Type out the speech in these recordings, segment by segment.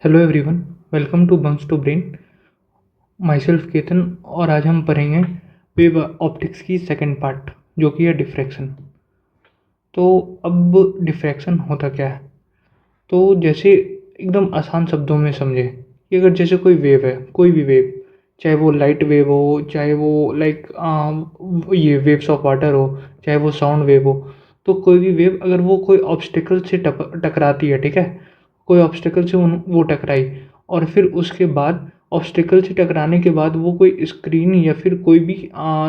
Hello everyone, welcome to bunks to brain. Myself Ketan. और आज हम पढ़ेंगे वेव ऑप्टिक्स की सेकंड पार्ट जो कि है डिफ्रैक्शन। तो अब डिफ्रैक्शन होता क्या है? तो जैसे एकदम आसान शब्दों में समझे कि अगर जैसे कोई वेव है, कोई भी वेव, चाहे वो लाइट वेव हो, चाहे वो लाइक ये वेव्स ऑफ वाटर हो, चाहे वो साउंड वेव हो, तो कोई भी वेव अगर वो कोई ऑब्स्टिकल से टकराती है, ठीक है, कोई ऑब्स्टिकल से वो टकराई, और फिर उसके बाद ऑब्स्टिकल से टकराने के बाद वो कोई स्क्रीन या फिर कोई भी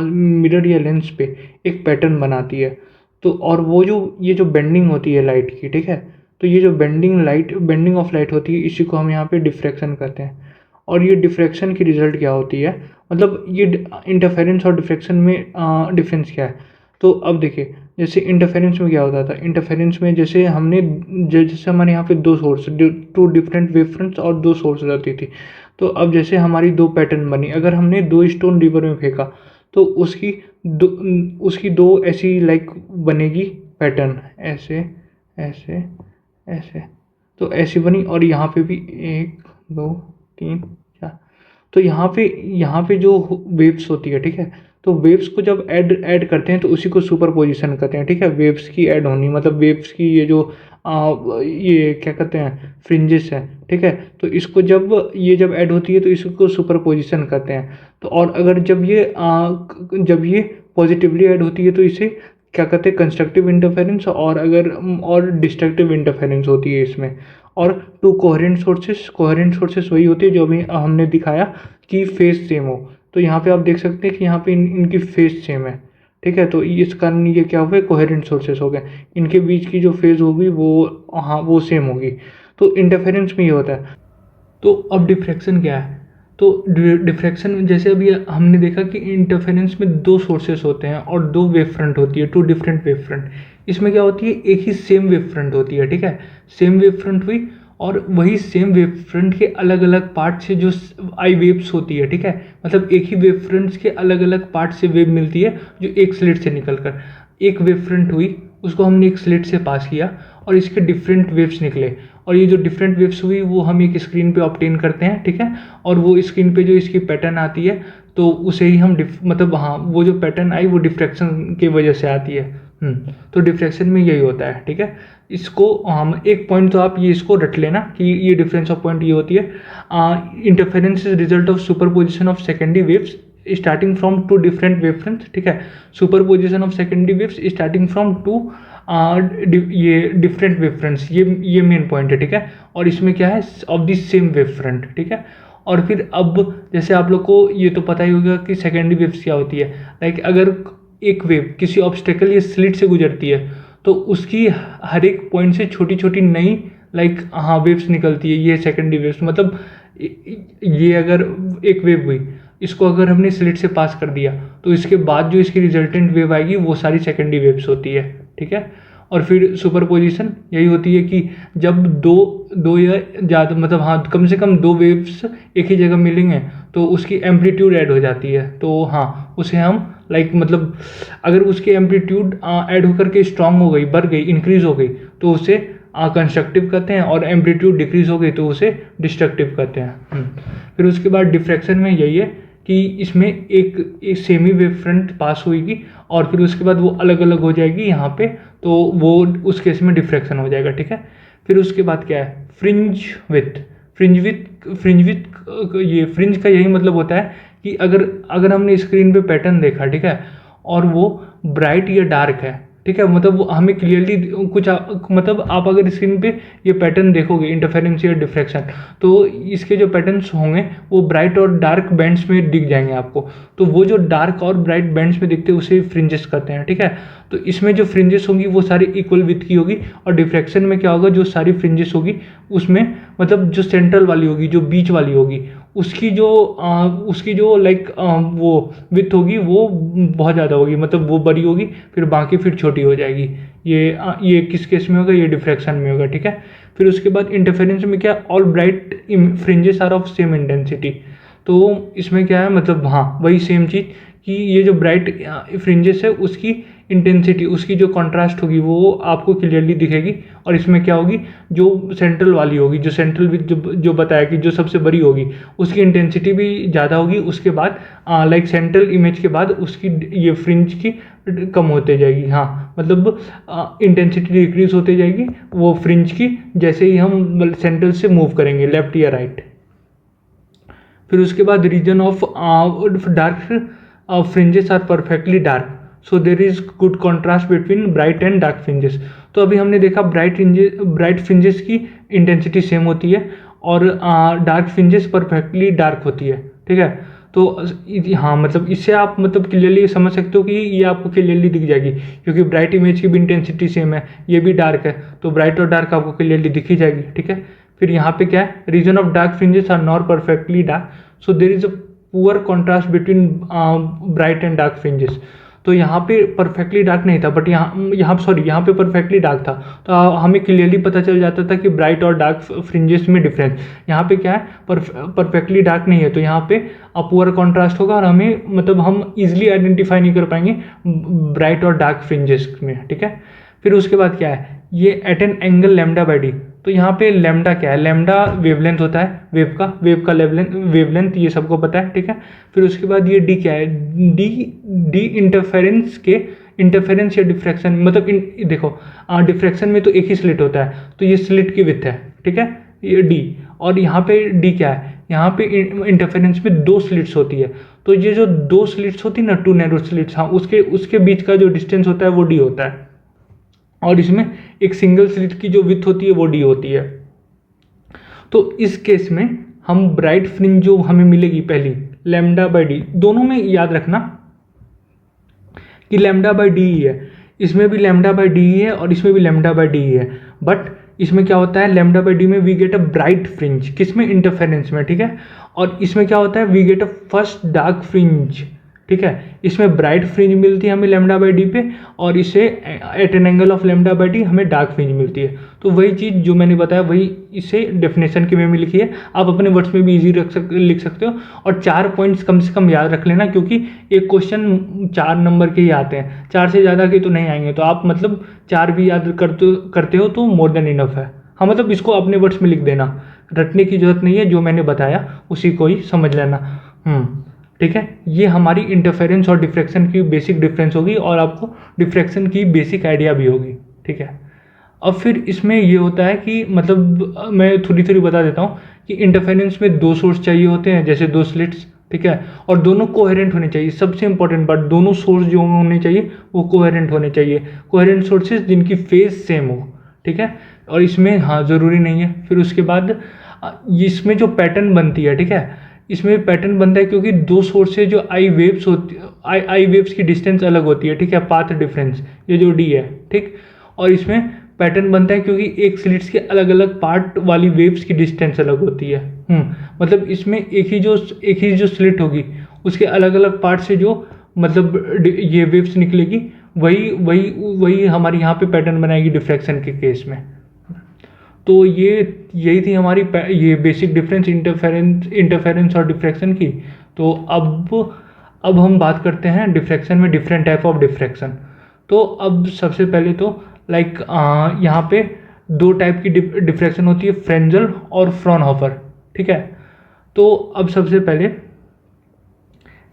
मिरर या लेंस पे एक पैटर्न बनाती है। तो और वो जो ये जो बेंडिंग होती है लाइट की, ठीक है, तो ये जो बेंडिंग ऑफ लाइट होती है, इसी को हम यहाँ पे डिफ्रैक्शन कहते हैं। और ये डिफ्रैक्शन की रिजल्ट क्या होती है, मतलब ये इंटरफेरेंस और डिफ्रैक्शन में डिफरेंस क्या है? तो अब देखिए, जैसे इंटरफेरेंस में क्या होता था, इंटरफेरेंस में जैसे जैसे हमारे यहाँ पे दो source, two different wave fronts और दो सोर्स रहती थी। तो अब जैसे हमारी दो पैटर्न बनी, अगर हमने दो स्टोन रिवर में फेंका तो दो उसकी दो ऐसी लाइक बनेगी पैटर्न, ऐसे ऐसे ऐसे। तो ऐसी बनी, और यहाँ पे भी एक, दो, तीन, चार। तो यहाँ पे जो वेव्स होती है, ठीक है, तो वेव्स को जब ऐड ऐड करते हैं तो उसी को सुपर पोजिशन कहते हैं, ठीक है। वेव्स की ऐड होनी मतलब वेव्स की ये जो ये क्या कहते हैं, फ्रिंजेस है, ठीक है। तो इसको जब ऐड होती है तो इसको सुपर पोजिशन कहते हैं। तो और अगर जब ये पॉजिटिवली ऐड होती है तो इसे क्या कहते हैं, कंस्ट्रक्टिव इंटरफेरेंस। और अगर और डिस्ट्रक्टिव इंटरफेरेंस होती है इसमें। और टू कोहेरेंट सोर्सेस वही होती है जो अभी हमने दिखाया कि फेज सेम हो। तो यहाँ पे आप देख सकते हैं कि यहाँ पे इनकी फेज सेम है, ठीक है। तो इस कारण ये क्या हुए, कोहेरेंट सोर्सेस हो गए। इनके बीच की जो फेज होगी वो, हाँ, वो सेम होगी। तो इंटरफेरेंस में ये होता है। तो अब डिफ्रैक्शन क्या है? तो डिफ्रैक्शन में जैसे अभी हमने देखा कि इंटरफेरेंस में दो सोर्सेस होते हैं और दो वेव फ्रंट होती है, टू डिफरेंट वेव फ्रंट। इसमें क्या होती है, एक ही सेम वेव फ्रंट होती है, ठीक है। सेम वेव फ्रंट हुई, और वही सेम वेव फ्रंट के अलग अलग पार्ट से जो आई वेव्स होती है, ठीक है, मतलब एक ही वेव फ्रंट्स के अलग अलग पार्ट से वेव मिलती है जो एक स्लिट से निकल कर एक वेव फ्रंट हुई, उसको हमने एक स्लिट से पास किया और इसके डिफरेंट वेव्स निकले। और ये जो डिफरेंट वेव्स हुई वो हम एक स्क्रीन पे ऑब्टेन करते हैं, ठीक है। और वो स्क्रीन पे जो इसकी पैटर्न आती है तो उसे ही हम मतलब हाँ, वो जो पैटर्न आई वो डिफ्रैक्शन की वजह से आती है। तो डिफ्रैक्शन में यही होता है, ठीक है। इसको हम एक पॉइंट तो आप ये इसको रट लेना कि ये डिफरेंस ऑफ पॉइंट ये होती है, interference is result of superposition of secondary waves starting from two different wave fronts, ठीक है। Superposition of secondary waves starting from two ये डिफरेंट वेव फ्रंट्स, ये मेन पॉइंट है, ठीक है। और इसमें क्या है, of the same wave front, ठीक है। और फिर अब जैसे आप लोग को ये तो पता ही होगा कि सेकेंडरी वेव्स क्या होती है। लाइक अगर एक वेव किसी ऑब्स्टेकल या स्लिट से गुजरती है तो उसकी हर एक पॉइंट से छोटी छोटी नई लाइक हाँ वेव्स निकलती है, ये सेकेंडरी वेव्स। मतलब ये अगर एक वेव हुई, इसको अगर हमने स्लिट से पास कर दिया तो इसके बाद जो इसकी रिजल्टेंट वेव आएगी वो सारी सेकेंडरी वेव्स होती है, ठीक है। और फिर सुपरपोजिशन यही होती है कि जब दो दो या ज़्यादा मतलब हाँ कम से कम दो वेव्स एक ही जगह मिलेंगे तो उसकी एम्पलीट्यूड ऐड हो जाती है। तो हाँ, उसे हम लाइक मतलब अगर उसकी एम्पलीट्यूड ऐड होकर के स्ट्रांग हो गई, बढ़ गई, इंक्रीज हो गई तो उसे कंस्ट्रक्टिव कहते हैं, और एम्पलीट्यूड डिक्रीज हो गई तो उसे डिस्ट्रक्टिव कहते हैं। फिर उसके बाद डिफ्रैक्शन में यही है कि इसमें एक सेमी वेव फ्रंट पास होगी और फिर उसके बाद वो अलग अलग हो जाएगी यहाँ पे, तो वो उस केस में डिफ्रैक्शन हो जाएगा, ठीक है। फिर उसके बाद क्या है, फ्रिंज विथ ये फ्रिंज का यही मतलब होता है कि अगर हमने स्क्रीन पे पैटर्न देखा, ठीक है, और वो ब्राइट या डार्क है, ठीक है, मतलब वो हमें क्लियरली मतलब आप अगर स्क्रीन पे ये पैटर्न देखोगे इंटरफेरेंस या डिफ्रैक्शन, तो इसके जो पैटर्न्स होंगे वो ब्राइट और डार्क बैंड्स में दिख जाएंगे आपको। तो वो जो डार्क और ब्राइट बैंड्स में दिखते हैं उसे फ्रिंजेस कहते हैं, ठीक है। तो इसमें जो फ्रिंजेस होंगी वो सारी इक्वल विथ की होगी, और डिफ्रैक्शन में क्या होगा, जो सारी फ्रिंजेस होगी उसमें मतलब जो सेंट्रल वाली होगी, जो बीच वाली होगी, उसकी जो लाइक वो विथ होगी वो बहुत ज़्यादा होगी, मतलब वो बड़ी होगी, फिर बाकी फिर छोटी हो जाएगी। ये किस केस में होगा, ये डिफ्रैक्शन में होगा, ठीक है। फिर उसके बाद इंटरफेरेंस में क्या, all bright fringes are of same intensity. तो इसमें क्या है, मतलब हाँ वही सेम चीज़ कि ये जो ब्राइट फ्रिंजेस है उसकी इंटेंसिटी, उसकी जो कॉन्ट्रास्ट होगी वो आपको क्लियरली दिखेगी। और इसमें क्या होगी, जो सेंट्रल वाली होगी, जो सेंट्रल विथ जो बताया कि जो सबसे बड़ी होगी उसकी इंटेंसिटी भी ज़्यादा होगी। उसके बाद लाइक सेंट्रल इमेज के बाद उसकी ये फ्रिंज की कम होते जाएगी। हाँ, मतलब इंटेंसिटी डिक्रीज होते जाएगी वो फ्रिंज की, जैसे ही हम सेंट्रल से मूव करेंगे लेफ्ट या राइट। फिर उसके बाद region of dark fringes are perfectly dark, so there is good contrast between bright and dark fringes. तो अभी हमने देखा ब्राइट फ्रिंजेस की इंटेंसिटी सेम होती है और डार्क फ्रिंजेस परफेक्टली डार्क होती है। ठीक है, तो हाँ, मतलब इससे आप मतलब क्लियरली समझ सकते हो कि ये आपको क्लियरली दिख जाएगी, क्योंकि ब्राइट इमेज की भी इंटेंसिटी सेम है, ये भी डार्क है, तो ब्राइट और डार्क आपको क्लियरली दिख ही जाएगी। ठीक है, फिर यहाँ पे क्या है, region of dark fringes are not perfectly dark, so there is a poor contrast between bright and dark fringes. तो यहाँ पे परफेक्टली डार्क नहीं था, बट यहाँ पे परफेक्टली डार्क था, तो हमें क्लियरली पता चल जाता था कि ब्राइट और डार्क फ्रिंजेस में डिफरेंस। यहाँ पे क्या है, परफेक्टली डार्क नहीं है, तो यहाँ पे पुअर कॉन्ट्रास्ट होगा और हमें मतलब हम इजिली आइडेंटिफाई नहीं कर पाएंगे ब्राइट और डार्क फ्रिंजेस में। ठीक है, फिर उसके बाद क्या है, ये at an angle lambda by D. तो यहाँ पे लैम्डा क्या है, लैम्डा वेवलेंथ होता है वेव का वेवलेंथ ये सबको पता है। ठीक है, फिर उसके बाद ये डी क्या है, डी इंटरफेरेंस या डिफ्रैक्शन, मतलब देखो डिफ्रैक्शन में तो एक ही स्लिट होता है, तो ये स्लिट की विड्थ है। ठीक है, ये डी, और यहाँ पे डी क्या है, यहाँ पे इंटरफेरेंस में 2 स्लिट्स होती है, तो ये जो 2 स्लिट्स होती है ना, 2 नैरो स्लिट्स, हाँ, उसके बीच का जो डिस्टेंस होता है वो डी होता है, और इसमें एक सिंगल स्लिट की जो विड्थ होती है वो डी होती है। तो इस केस में हम ब्राइट फ्रिंज जो हमें मिलेगी पहली लैम्डा बाई डी, दोनों में याद रखना कि लैम्डा बाई डी ही है, इसमें भी लैम्डा बाई डी ही है और इसमें भी लैम्डा बाई डी ही है, बट इसमें क्या होता है, लैम्डा बाई डी में we get a bright fringe, किसमें, इंटरफेरेंस में। ठीक है, और इसमें क्या होता है, we get a first dark fringe. ठीक है, इसमें ब्राइट फ्रिंज मिलती है हमें लैम्डा बाई डी पे, और इसे at an angle of lambda by D हमें डार्क फ्रिंज मिलती है। तो वही चीज़ जो मैंने बताया वही इसे डेफिनेशन के वे में लिखी है, आप अपने वर्ड्स में भी इजी लिख सकते हो। और 4 पॉइंट्स कम से कम याद रख लेना, क्योंकि एक क्वेश्चन 4 नंबर के ही आते हैं, 4 से ज़्यादा के तो नहीं आएंगे, तो आप मतलब 4 भी याद करते हो तो मोर देन इनफ है। हाँ, मतलब इसको अपने वर्ड्स में लिख देना, रटने की जरूरत नहीं है, जो मैंने बताया उसी को ही समझ लेना। ठीक है, ये हमारी इंटरफेरेंस और डिफ्रैक्शन की बेसिक डिफरेंस होगी, और आपको डिफ्रैक्शन की बेसिक आइडिया भी होगी। ठीक है, अब फिर इसमें ये होता है कि मतलब मैं थोड़ी बता देता हूँ कि इंटरफेरेंस में 2 सोर्स चाहिए होते हैं, जैसे 2 स्लिट्स। ठीक है, और दोनों कोहेरेंट होने चाहिए, सबसे इंपॉर्टेंट बात, दोनों सोर्स जो होने चाहिए वो कोहेरेंट होने चाहिए, कोहेरेंट सोर्सेज जिनकी फेज सेम हो। ठीक है, और इसमें हाँ ज़रूरी नहीं है। फिर उसके बाद इसमें जो पैटर्न बनती है, ठीक है, इसमें पैटर्न बनता है क्योंकि 2 सोर्स से जो आई वेव्स की डिस्टेंस अलग होती है। ठीक है, पाथ डिफरेंस, ये जो डी है। ठीक, और इसमें पैटर्न बनता है क्योंकि एक स्लिट्स के अलग अलग पार्ट वाली वेव्स की डिस्टेंस अलग होती है। मतलब इसमें एक ही जो स्लिट होगी उसके अलग अलग पार्ट से जो मतलब ये वेव्स निकलेगी, वही हमारी यहाँ पे पैटर्न बनाएगी डिफ्रैक्शन के केस में। तो यही थी हमारी ये बेसिक डिफरेंस इंटरफेरेंस और डिफ्रैक्शन की। तो अब हम बात करते हैं डिफ्रैक्शन में डिफरेंट टाइप ऑफ डिफ्रैक्शन। तो अब सबसे पहले तो लाइक यहाँ पे 2 टाइप की डिफ्रैक्शन होती है, फ्रेंजल और फ्रॉनहोफर। ठीक है, तो अब सबसे पहले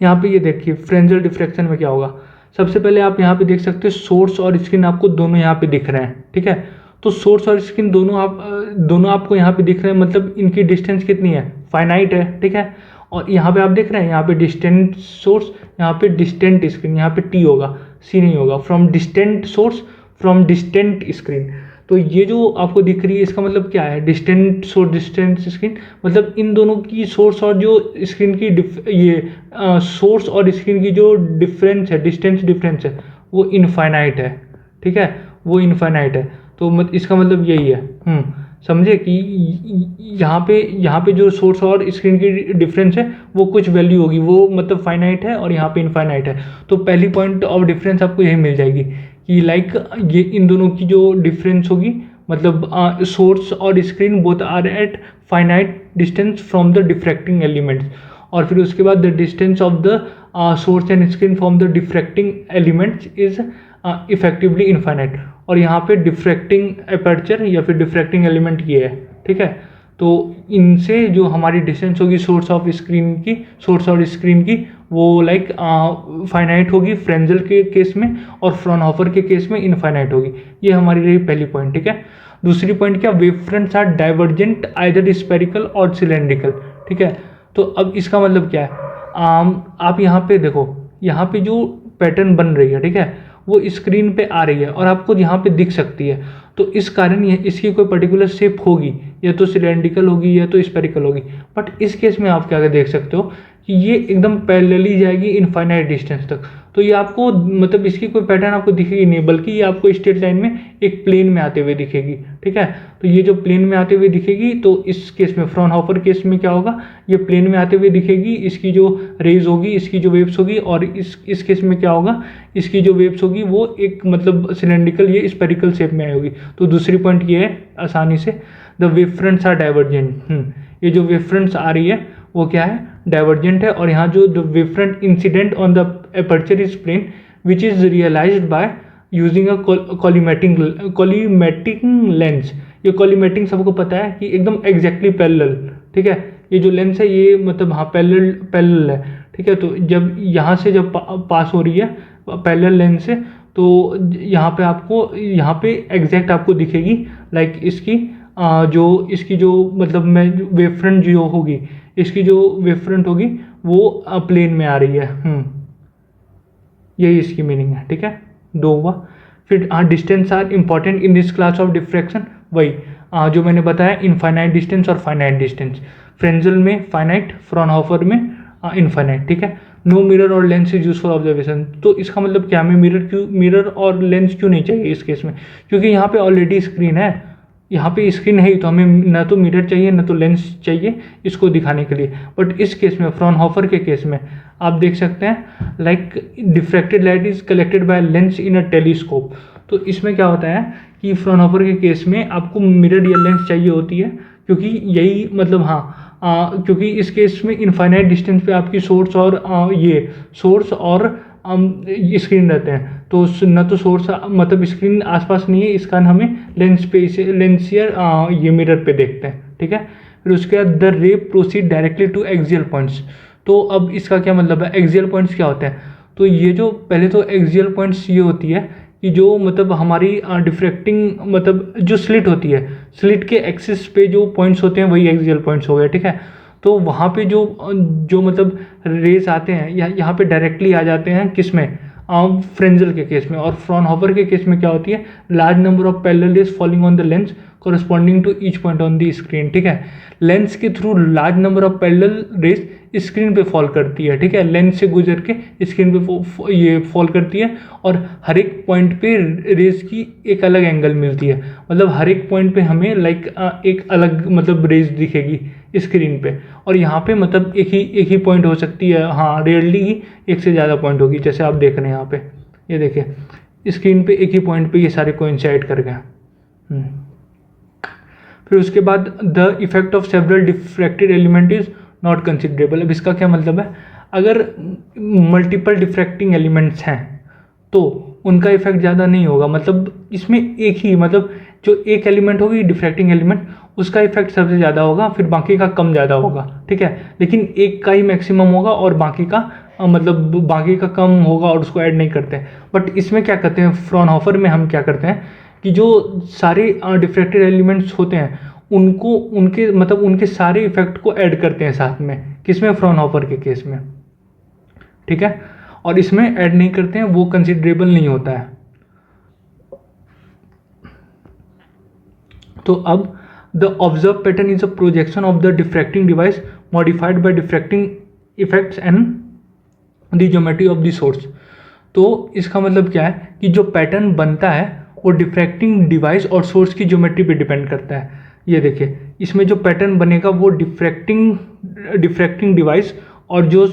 यहाँ पे ये देखिए फ्रेंजल डिफ्रैक्शन में क्या होगा। सबसे पहले आप यहाँ पे देख सकते हो सोर्स और स्क्रीन आपको दोनों यहाँ पे दिख रहे हैं। ठीक है, तो सोर्स और स्क्रीन दोनों आपको यहाँ पे दिख रहे हैं, मतलब इनकी डिस्टेंस कितनी है, फाइनाइट है। ठीक है, और यहाँ पे आप देख रहे हैं, यहाँ पे डिस्टेंट सोर्स, यहाँ पे डिस्टेंट स्क्रीन, यहाँ पे टी होगा, सी नहीं होगा, from distant source from distant screen. तो ये जो आपको दिख रही है इसका मतलब क्या है, डिस्टेंट सोर्स डिस्टेंट स्क्रीन, मतलब इन दोनों की सोर्स और जो स्क्रीन की सोर्स और स्क्रीन की जो डिफरेंस है, डिस्टेंस डिफरेंस है, वो इनफाइनाइट है। ठीक है, वो इनफाइनाइट है, तो इसका मतलब यही है। समझे कि यहाँ पे जो सोर्स और स्क्रीन की डिफरेंस है वो कुछ वैल्यू होगी, वो मतलब फाइनाइट है और यहाँ पे इनफाइनाइट है। तो पहली पॉइंट ऑफ डिफरेंस आपको यही मिल जाएगी कि लाइक ये इन दोनों की जो डिफरेंस होगी, मतलब सोर्स और screen both are at finite distance from the diffracting elements. और फिर उसके बाद the distance of the source and screen from the diffracting elements is effectively infinite, और यहाँ पे डिफ्रैक्टिंग अपर्चर या फिर डिफ्रैक्टिंग एलिमेंट ये है, ठीक है। तो इनसे जो हमारी डिस्टेंस होगी सोर्स और स्क्रीन की, वो लाइक फाइनाइट होगी फ्रेंजल के केस में, और फ्रॉनहोफर के केस में इनफाइनाइट होगी। ये हमारी रही पहली पॉइंट, ठीक है। दूसरी पॉइंट क्या, wave fronts are divergent either spherical और सिलेंड्रिकल, ठीक है। तो अब इसका मतलब क्या है, आप यहाँ पे देखो, यहाँ पे जो पैटर्न बन रही है, ठीक है, वो स्क्रीन पे आ रही है और आपको यहाँ पे दिख सकती है। तो इस कारण ये इसकी कोई पर्टिकुलर शेप होगी, या तो सिलेंड्रिकल होगी या तो स्पेरिकल होगी। बट इस केस में आप क्या देख सकते हो कि ये एकदम पैरेलली जाएगी इनफाइनाइट डिस्टेंस तक। तो ये आपको मतलब इसकी कोई पैटर्न आपको दिखेगी नहीं, बल्कि ये आपको स्ट्रेट लाइन में एक प्लेन में आते हुए दिखेगी, ठीक है। तो ये जो प्लेन में आते हुए दिखेगी, तो इस केस में फ्रॉनहोफर केस में क्या होगा, ये प्लेन में आते हुए दिखेगी, इसकी जो रेज होगी, इसकी जो वेव्स होगी, और इस केस में क्या होगा, इसकी जो वेव्स होगी वो एक मतलब सिलेंड्रिकल, ये स्पेरिकल शेप में आई होगी। तो दूसरी पॉइंट ये है आसानी से, the wave fronts are divergent. ये जो वेव फ्रंट्स आ रही है वो क्या है, डाइवर्जेंट है। और यहाँ जो the wave front incident on the aperture is plane which is realised by using a collimating lens. ये कॉलीमेटिक सबको पता है कि एकदम एग्जैक्टली पैरेलल, ठीक है। ये जो लेंस है ये मतलब हाँ पैरेलल है, ठीक है। तो जब यहाँ से जब पास हो रही है पैरेलल लेंस से, तो यहाँ पे एग्जैक्ट आपको दिखेगी लाइक इसकी जो मतलब मैं वेव फ्रंट जो होगी, इसकी जो वेव फ्रंट होगी वो प्लेन में आ रही है। यही इसकी मीनिंग है, ठीक है। दो हुआ। फिर distance are important in this class of diffraction, वही जो मैंने बताया, इनफाइनाइट डिस्टेंस और फाइनाइट डिस्टेंस। फ्रेंजल में फाइनाइट, फ्रॉनहोफर में इनफाइनाइट, ठीक है। नो मिरर और lens is use for observation. तो इसका मतलब क्या, हमें मिरर और लेंस क्यों नहीं चाहिए इस केस में, क्योंकि यहाँ पे ऑलरेडी स्क्रीन है, यहाँ पे स्क्रीन है ही, तो हमें ना तो मिरर चाहिए ना तो लेंस चाहिए इसको दिखाने के लिए। बट इस केस में, फ्रॉनहोफर के केस में, आप देख सकते हैं like diffracted light is collected by lens in a telescope. तो इसमें क्या होता है कि फ्रॉनहोफर के केस में आपको मिरर या लेंस चाहिए होती है, क्योंकि यही मतलब क्योंकि इस केस में इनफाइनाइट डिस्टेंस पे आपकी सोर्स और स्क्रीन रहते हैं। तो न तो सोर्स मतलब स्क्रीन आसपास नहीं है, इस कारण हमें लेंस या ये मिरर पे देखते हैं, ठीक है। फिर उसके बाद the ray proceed directly to axial points. तो अब इसका क्या मतलब है, एक्सियल पॉइंट्स क्या होते हैं। तो ये जो पहले तो एक्सियल पॉइंट्स ये होती है कि जो मतलब हमारी डिफ्रैक्टिंग मतलब जो स्लिट होती है, स्लिट के एक्सिस पे जो पॉइंट्स होते हैं वही एक्सियल पॉइंट्स हो गए, ठीक है। तो वहाँ पे जो मतलब रेज आते हैं यहाँ पे डायरेक्टली आ जाते हैं, किस में, फ्रेंजल के केस में। और फ्रॉनहोफर के केस में क्या होती है, large number of parallel raise falling on the lens corresponding to each point on the screen, ठीक है। लेंस के through large number of parallel raise screen पे फॉल करती है, ठीक है। लेंस से गुजर के स्क्रीन पे ये फॉल करती है, और हर एक पॉइंट पे रेज की एक अलग एंगल मिलती है। मतलब हर एक पॉइंट पे हमें लाइक एक अलग मतलब रेज दिखेगी स्क्रीन पे। और यहाँ पे मतलब एक ही पॉइंट हो सकती है, हाँ रेयरली ही एक से ज़्यादा पॉइंट होगी। जैसे आप देख रहे हैं यहाँ पे, ये देखिए स्क्रीन पे एक ही पॉइंट पे ये सारे कोइंसाइड कर गए। फिर उसके बाद the effect of several diffracted element is not considerable. अब इसका क्या मतलब है, अगर मल्टीपल डिफ्रैक्टिंग एलिमेंट्स हैं तो उनका इफेक्ट ज़्यादा नहीं होगा। मतलब इसमें एक ही मतलब जो एक एलिमेंट होगी डिफ्रैक्टिंग एलिमेंट, उसका इफेक्ट सबसे ज़्यादा होगा, फिर बाकी का कम ज़्यादा होगा, ठीक है। लेकिन एक का ही मैक्सिमम होगा और बाकी का मतलब बाकी का कम होगा, और उसको ऐड नहीं करते। बट इसमें क्या करते हैं, फ्रॉनहोफर में हम क्या करते हैं कि जो सारे डिफ्रैक्टेड एलिमेंट्स होते हैं उनको उनके सारे इफेक्ट को ऐड करते हैं साथ में, किसमें, फ्रॉनहोफर के केस में, ठीक है। और इसमें ऐड नहीं करते हैं, वो कंसिडरेबल नहीं होता है। तो अब the observe pattern is a projection of the diffracting device modified by diffracting effects and the geometry of the source. तो इसका मतलब क्या है कि जो पैटर्न बनता है वो डिफ्रैक्टिंग डिवाइस और सोर्स की ज्योमेट्री पे डिपेंड करता है। ये देखिए इसमें जो पैटर्न बनेगा वो डिफ्रैक्टिंग डिवाइस और जो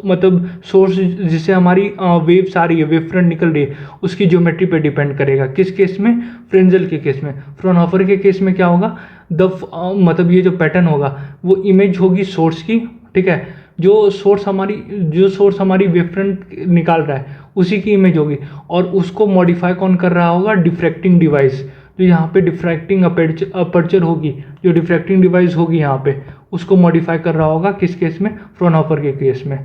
मतलब सोर्स जिससे हमारी वेव्स आ रही है, वेव फ्रंट निकल रही है, उसकी ज्योमेट्री पे डिपेंड करेगा। किस केस में, फ्रेंजल के केस में। फ्रॉनहोफर के केस में क्या होगा, मतलब ये जो पैटर्न होगा वो इमेज होगी सोर्स की, ठीक है। जो सोर्स हमारी वेव फ्रंट निकाल रहा है उसी की इमेज होगी, और उसको मॉडिफाई कौन कर रहा होगा, डिफ्रैक्टिंग डिवाइस। जो यहाँ पे डिफ्रैक्टिंग अपर्चर होगी, जो डिफ्रैक्टिंग डिवाइस होगी यहाँ पे, उसको मॉडिफाई कर रहा होगा किस केस में, फ्रॉनहोफर के केस में।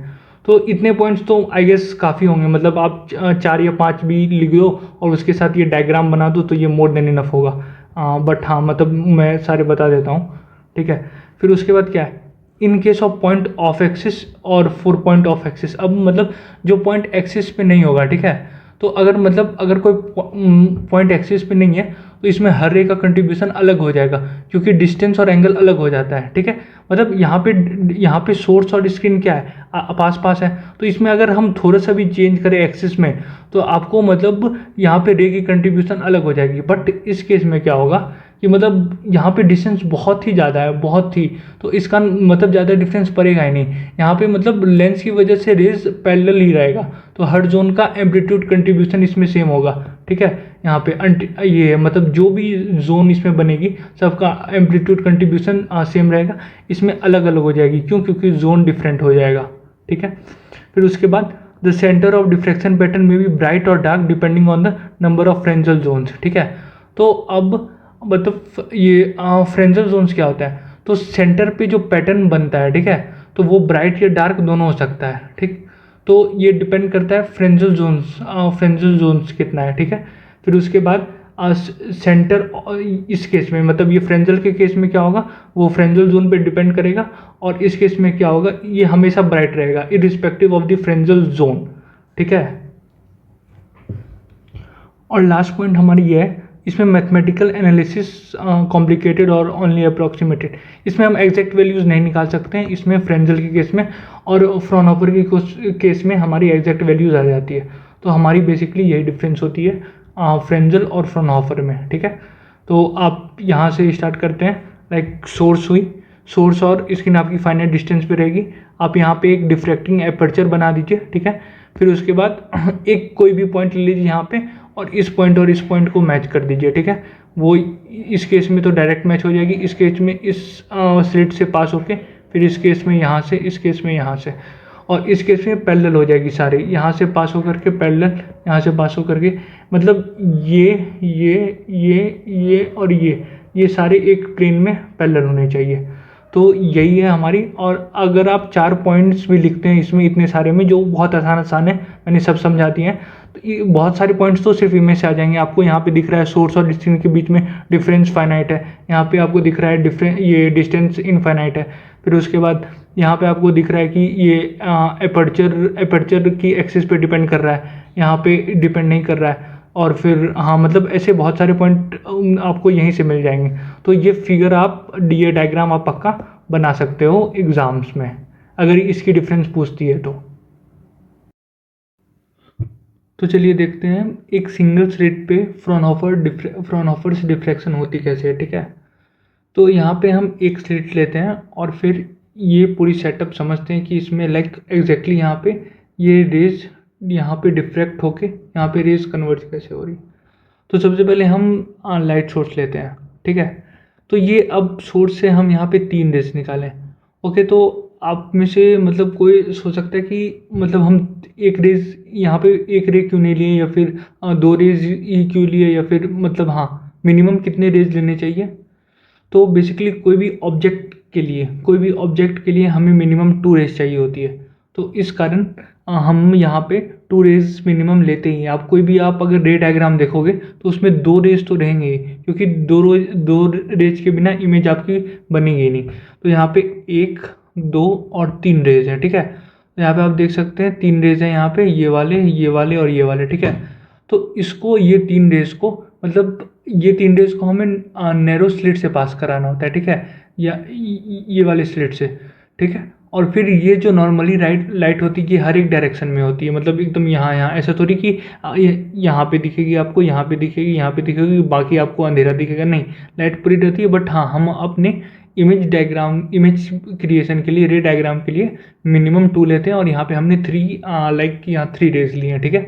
तो इतने पॉइंट्स तो आई गेस काफ़ी होंगे, मतलब आप 4 या 5 भी लिख दो और उसके साथ ये डायग्राम बना दो तो ये मोर देन इनफ होगा। बट हाँ, मतलब मैं सारे बता देता हूँ, ठीक है। फिर उसके बाद क्या है, in case of point of axis और 4 पॉइंट ऑफ एक्सिस। अब मतलब जो पॉइंट एक्सिस पे नहीं होगा, ठीक है, तो अगर मतलब अगर कोई पॉइंट एक्सिस पे नहीं है तो इसमें हर रे का कंट्रीब्यूशन अलग हो जाएगा, क्योंकि डिस्टेंस और एंगल अलग हो जाता है, ठीक है। मतलब यहाँ पे सोर्स और स्क्रीन क्या है, पास पास है, तो इसमें अगर हम थोड़ा सा भी चेंज करें एक्सिस में तो आपको मतलब यहाँ पे रे की कंट्रीब्यूशन अलग हो जाएगी। बट इस केस में क्या होगा कि मतलब यहाँ पे डिस्टेंस बहुत ही ज़्यादा है, बहुत ही, तो इसका मतलब ज़्यादा डिफरेंस पड़ेगा ही नहीं। यहाँ पे मतलब लेंस की वजह से रेज पैरेलल ही रहेगा, तो हर जोन का एम्पलीट्यूड कंट्रीब्यूशन इसमें सेम होगा, ठीक है। यहाँ पे ये मतलब जो भी जोन इसमें बनेगी सबका एम्पलीट्यूड कंट्रीब्यूशन सेम रहेगा, इसमें अलग अलग हो जाएगी, क्यों, क्योंकि जोन डिफरेंट हो जाएगा, ठीक है। फिर उसके बाद the centre of diffraction pattern में भी ब्राइट और dark depending on the number of Fresnel zones, ठीक है। तो अब मतलब ये फ्रेंजल जोन्स क्या होता है, तो सेंटर पे जो पैटर्न बनता है, ठीक है, तो वो ब्राइट या डार्क दोनों हो सकता है, ठीक। तो ये डिपेंड करता है फ्रेंजल जोन्स कितना है, ठीक है। फिर उसके बाद सेंटर इस केस में मतलब ये फ्रेंजल के केस में क्या होगा, वो फ्रेंजल जोन पे डिपेंड करेगा, और इस केस में क्या होगा, ये हमेशा ब्राइट रहेगा irrespective of the phalangeal zone, ठीक है। और लास्ट पॉइंट हमारी ये है, इसमें मैथमेटिकल एनालिसिस कॉम्प्लिकेटेड और ओनली अप्रॉक्सीमेटेड। इसमें हम एग्जैक्ट वैल्यूज़ नहीं निकाल सकते हैं, इसमें फ्रेंजल के केस में और फ्रॉनहोफर के केस में हमारी एग्जैक्ट वैल्यूज़ आ जाती है। तो हमारी बेसिकली यही डिफरेंस होती है फ्रेंजल और फ्रॉनहोफर में, ठीक है। तो आप यहाँ से स्टार्ट करते हैं, लाइक सोर्स हुई, सोर्स और स्क्रीन आपकी फाइनाइट डिस्टेंस पे रहेगी, आप यहाँ पे एक डिफ्रैक्टिंग एपर्चर बना दीजिए, ठीक है। फिर उसके बाद एक कोई भी पॉइंट ले लीजिए यहाँ पे, और इस पॉइंट को मैच कर दीजिए, ठीक है। वो इस केस में तो डायरेक्ट मैच हो जाएगी, इस केस में इस स्लिट से पास होके, फिर इस केस में यहाँ से, इस केस में यहाँ से, और इस केस में पैरेलल हो जाएगी सारे, यहाँ से पास होकर के पैरेलल, यहाँ से पास होकर के, मतलब ये और ये सारे एक प्लेन में पैरेलल होने चाहिए। तो यही है हमारी। और अगर आप 4 पॉइंट्स भी लिखते हैं इसमें इतने सारे में, जो बहुत आसान है, मैंने सब समझा दिए हैं, तो ये बहुत सारे पॉइंट्स तो सिर्फ इमेज से आ जाएंगे। आपको यहाँ पे दिख रहा है सोर्स और स्क्रीन के बीच में डिफरेंस फाइनाइट है, यहाँ पे आपको दिख रहा है ये डिस्टेंस इनफाइनाइट है। फिर उसके बाद यहाँ पे आपको दिख रहा है कि ये एपर्चर की एक्सिस पे डिपेंड कर रहा है, यहाँ पे डिपेंड नहीं कर रहा है। और फिर हाँ, मतलब ऐसे बहुत सारे पॉइंट आपको यहीं से मिल जाएंगे। तो ये फिगर आप ये डायग्राम आप पक्का बना सकते हो एग्जाम्स में, अगर इसकी डिफरेंस पूछती है तो चलिए देखते हैं एक सिंगल स्लिट पे फ्रॉनहोफर्स डिफ्रैक्शन होती कैसे है, ठीक है। तो यहाँ पे हम एक स्लिट लेते हैं और फिर ये पूरी सेटअप समझते हैं कि इसमें लाइक एग्जैक्टली यहाँ पे ये रेज यहाँ पे डिफ्रैक्ट होके यहाँ पे रेज कन्वर्ज कैसे हो रही। तो सबसे पहले हम लाइट सोर्स लेते हैं, ठीक है। तो ये अब सोर्स से हम यहाँ पे 3 रेज निकालें, ओके। तो आप में से मतलब कोई सोच सकता है कि मतलब हम एक रेज यहाँ पे एक रे क्यों नहीं लिए, या फिर 2 रेज ही क्यों लिए, या फिर मतलब हाँ मिनिमम कितने रेज लेने चाहिए। तो बेसिकली कोई भी ऑब्जेक्ट के लिए हमें मिनिमम 2 रेज चाहिए होती है। तो इस कारण हम यहाँ पे 2 रेज मिनिमम लेते ही हैं। आप कोई भी आप अगर रे डायग्राम देखोगे तो उसमें 2 रेज तो रहेंगे ही, क्योंकि 2 रेज के बिना इमेज आपकी बनेगी ही नहीं। तो यहाँ पे 1, 2 और 3 रेज है, ठीक है। तो यहाँ पे आप देख सकते हैं 3 रेज है यहाँ पे, ये वाले और ये वाले, ठीक है। तो इसको ये 3 रेज को मतलब ये 3 रेज को हमें नैरो स्लिट से पास कराना होता है, ठीक है, या ये वाले स्लिट से, ठीक है। और फिर ये जो नॉर्मली लाइट होती है कि हर एक डायरेक्शन में होती है, मतलब एकदम यहाँ ऐसा थोड़ी कि यहाँ पे दिखेगी आपको, यहाँ पे दिखेगी, यहाँ पे दिखेगी, बाकी आपको अंधेरा दिखेगा, नहीं, लाइट पूरी रहती है। बट हाँ, हम अपने इमेज क्रिएशन के लिए, रे डायग्राम के लिए मिनिमम 2 लेते हैं, और यहाँ पे हमने 3 लाइक यहाँ 3 रेज लिए हैं, ठीक है।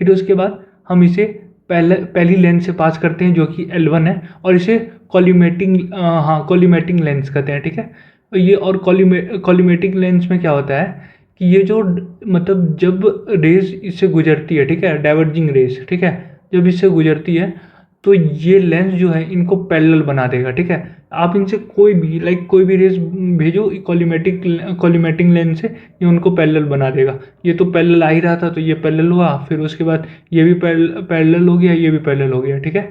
फिर उसके बाद हम इसे पहली लेंस से पास करते हैं जो कि L1 है, और इसे कॉलीमेटिंग लेंस कहते हैं, ठीक है। ये और कॉलीमेटिक लेंस में क्या होता है कि ये जो मतलब जब रेज इससे गुजरती है, ठीक है, डाइवर्जिंग रेज, ठीक है, जब इससे गुजरती है तो ये लेंस जो है इनको पैरेलल बना देगा, ठीक है। आप इनसे कोई भी कोई भी रेज भेजो कॉलीमेटिंग लेंस से, ये उनको पैरेलल बना देगा। ये तो पैरेलल आ ही रहा था, तो ये पैरेलल हुआ, फिर उसके बाद ये भी पैरेलल हो गया, ये भी पैरेलल हो गया, ठीक है।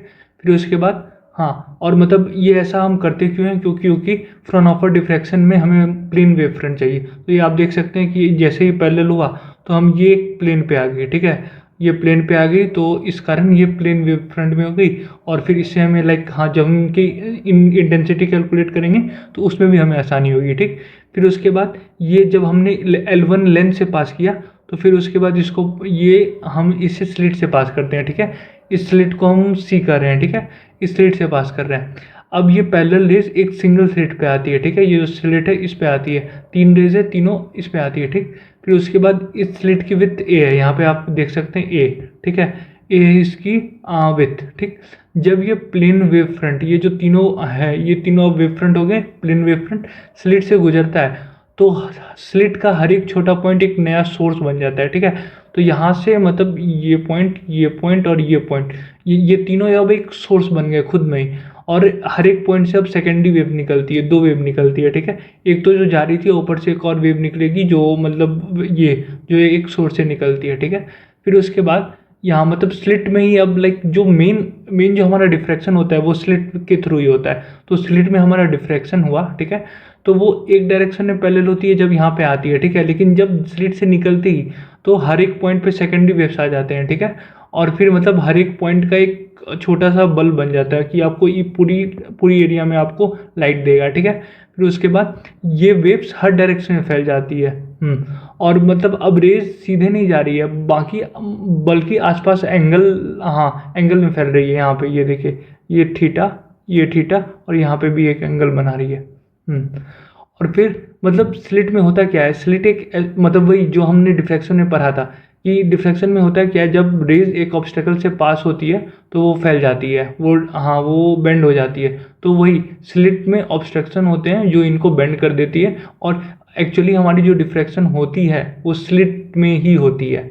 फिर उसके बाद हाँ, और मतलब ये ऐसा हम करते क्यों हैं, क्योंकि फ्राउनहोफर डिफ्रैक्शन में हमें प्लेन वेव फ्रंट चाहिए। तो ये आप देख सकते हैं कि जैसे ही पैरेलल हुआ तो हम ये प्लेन पे आ गए, ठीक है, ये प्लेन पे आ गई, तो इस कारण ये प्लेन वेव फ्रंट में हो गई। और फिर इससे हमें हाँ, जब हम इनकी इंटेंसिटी कैलकुलेट करेंगे तो उसमें भी हमें आसानी होगी, ठीक। फिर उसके बाद ये जब हमने L1 लेंस से पास किया, तो फिर उसके बाद इसको ये हम इसे स्लिट से पास करते हैं, ठीक है। इस स्लिट को हम सी कर रहे हैं, ठीक है, इस स्लिट से पास कर रहे हैं। अब ये पैरेलल रेज एक सिंगल स्लिट पे आती है, ठीक है, ये जो स्लिट है इस पे आती है, 3 रेज है, तीनों इस पे आती है, ठीक। फिर उसके बाद इस स्लिट की विड्थ ए है, यहाँ पे आप देख सकते हैं ए, ठीक है, ए है इसकी विड्थ, ठीक। जब ये प्लेन वेव फ्रंट, ये जो तीनों है, ये तीनों वेव फ्रंट हो गए, प्लेन वेव फ्रंट स्लिट से गुजरता है, तो स्लिट का हर एक छोटा पॉइंट एक नया सोर्स बन जाता है, ठीक है। तो यहाँ से मतलब ये पॉइंट और ये पॉइंट, ये तीनों अब एक सोर्स बन गए खुद में ही। और हर एक पॉइंट से अब सेकेंडरी वेव निकलती है, 2 वेव निकलती है, ठीक है। एक तो जो जा रही थी ऊपर से एक और वेव निकलेगी, जो मतलब ये जो एक सोर्स से निकलती है, ठीक है। फिर उसके बाद यहाँ मतलब स्लिट में ही अब जो मेन जो हमारा डिफ्रैक्शन होता है वो स्लिट के थ्रू ही होता है। तो स्लिट में हमारा डिफ्रैक्शन हुआ, ठीक है, तो वो एक डायरेक्शन में पैरेलल होती है जब यहाँ पे आती है, ठीक है। लेकिन जब स्लिट से निकलती ही तो हर एक पॉइंट पे सेकेंडरी वेव्स आ जाते हैं, ठीक है। और फिर मतलब हर एक पॉइंट का एक छोटा सा बल्ब बन जाता है कि आपको ये पूरी पूरी एरिया में आपको लाइट देगा, ठीक है। फिर उसके बाद ये वेव्स हर डायरेक्शन में फैल जाती है। और मतलब अब रेज सीधे नहीं जा रही है बाकी, बल्कि आसपास एंगल, हाँ, एंगल में फैल रही है। यहाँ पे ये देखिए, ये थीटा और यहाँ पे भी एक एंगल बना रही है। और फिर मतलब स्लिट में होता क्या है, स्लिट एक मतलब वही जो हमने डिफ्रैक्शन में पढ़ा था कि डिफ्रैक्शन में होता है क्या है, जब रेज एक ऑब्स्टेकल से पास होती है तो वो फैल जाती है, वो हाँ, वो बेंड हो जाती है। तो वही स्लिट में ऑब्स्ट्रक्शन होते हैं जो इनको बेंड कर देती है, और एक्चुअली हमारी जो डिफ्रैक्शन होती है वो स्लिट में ही होती है।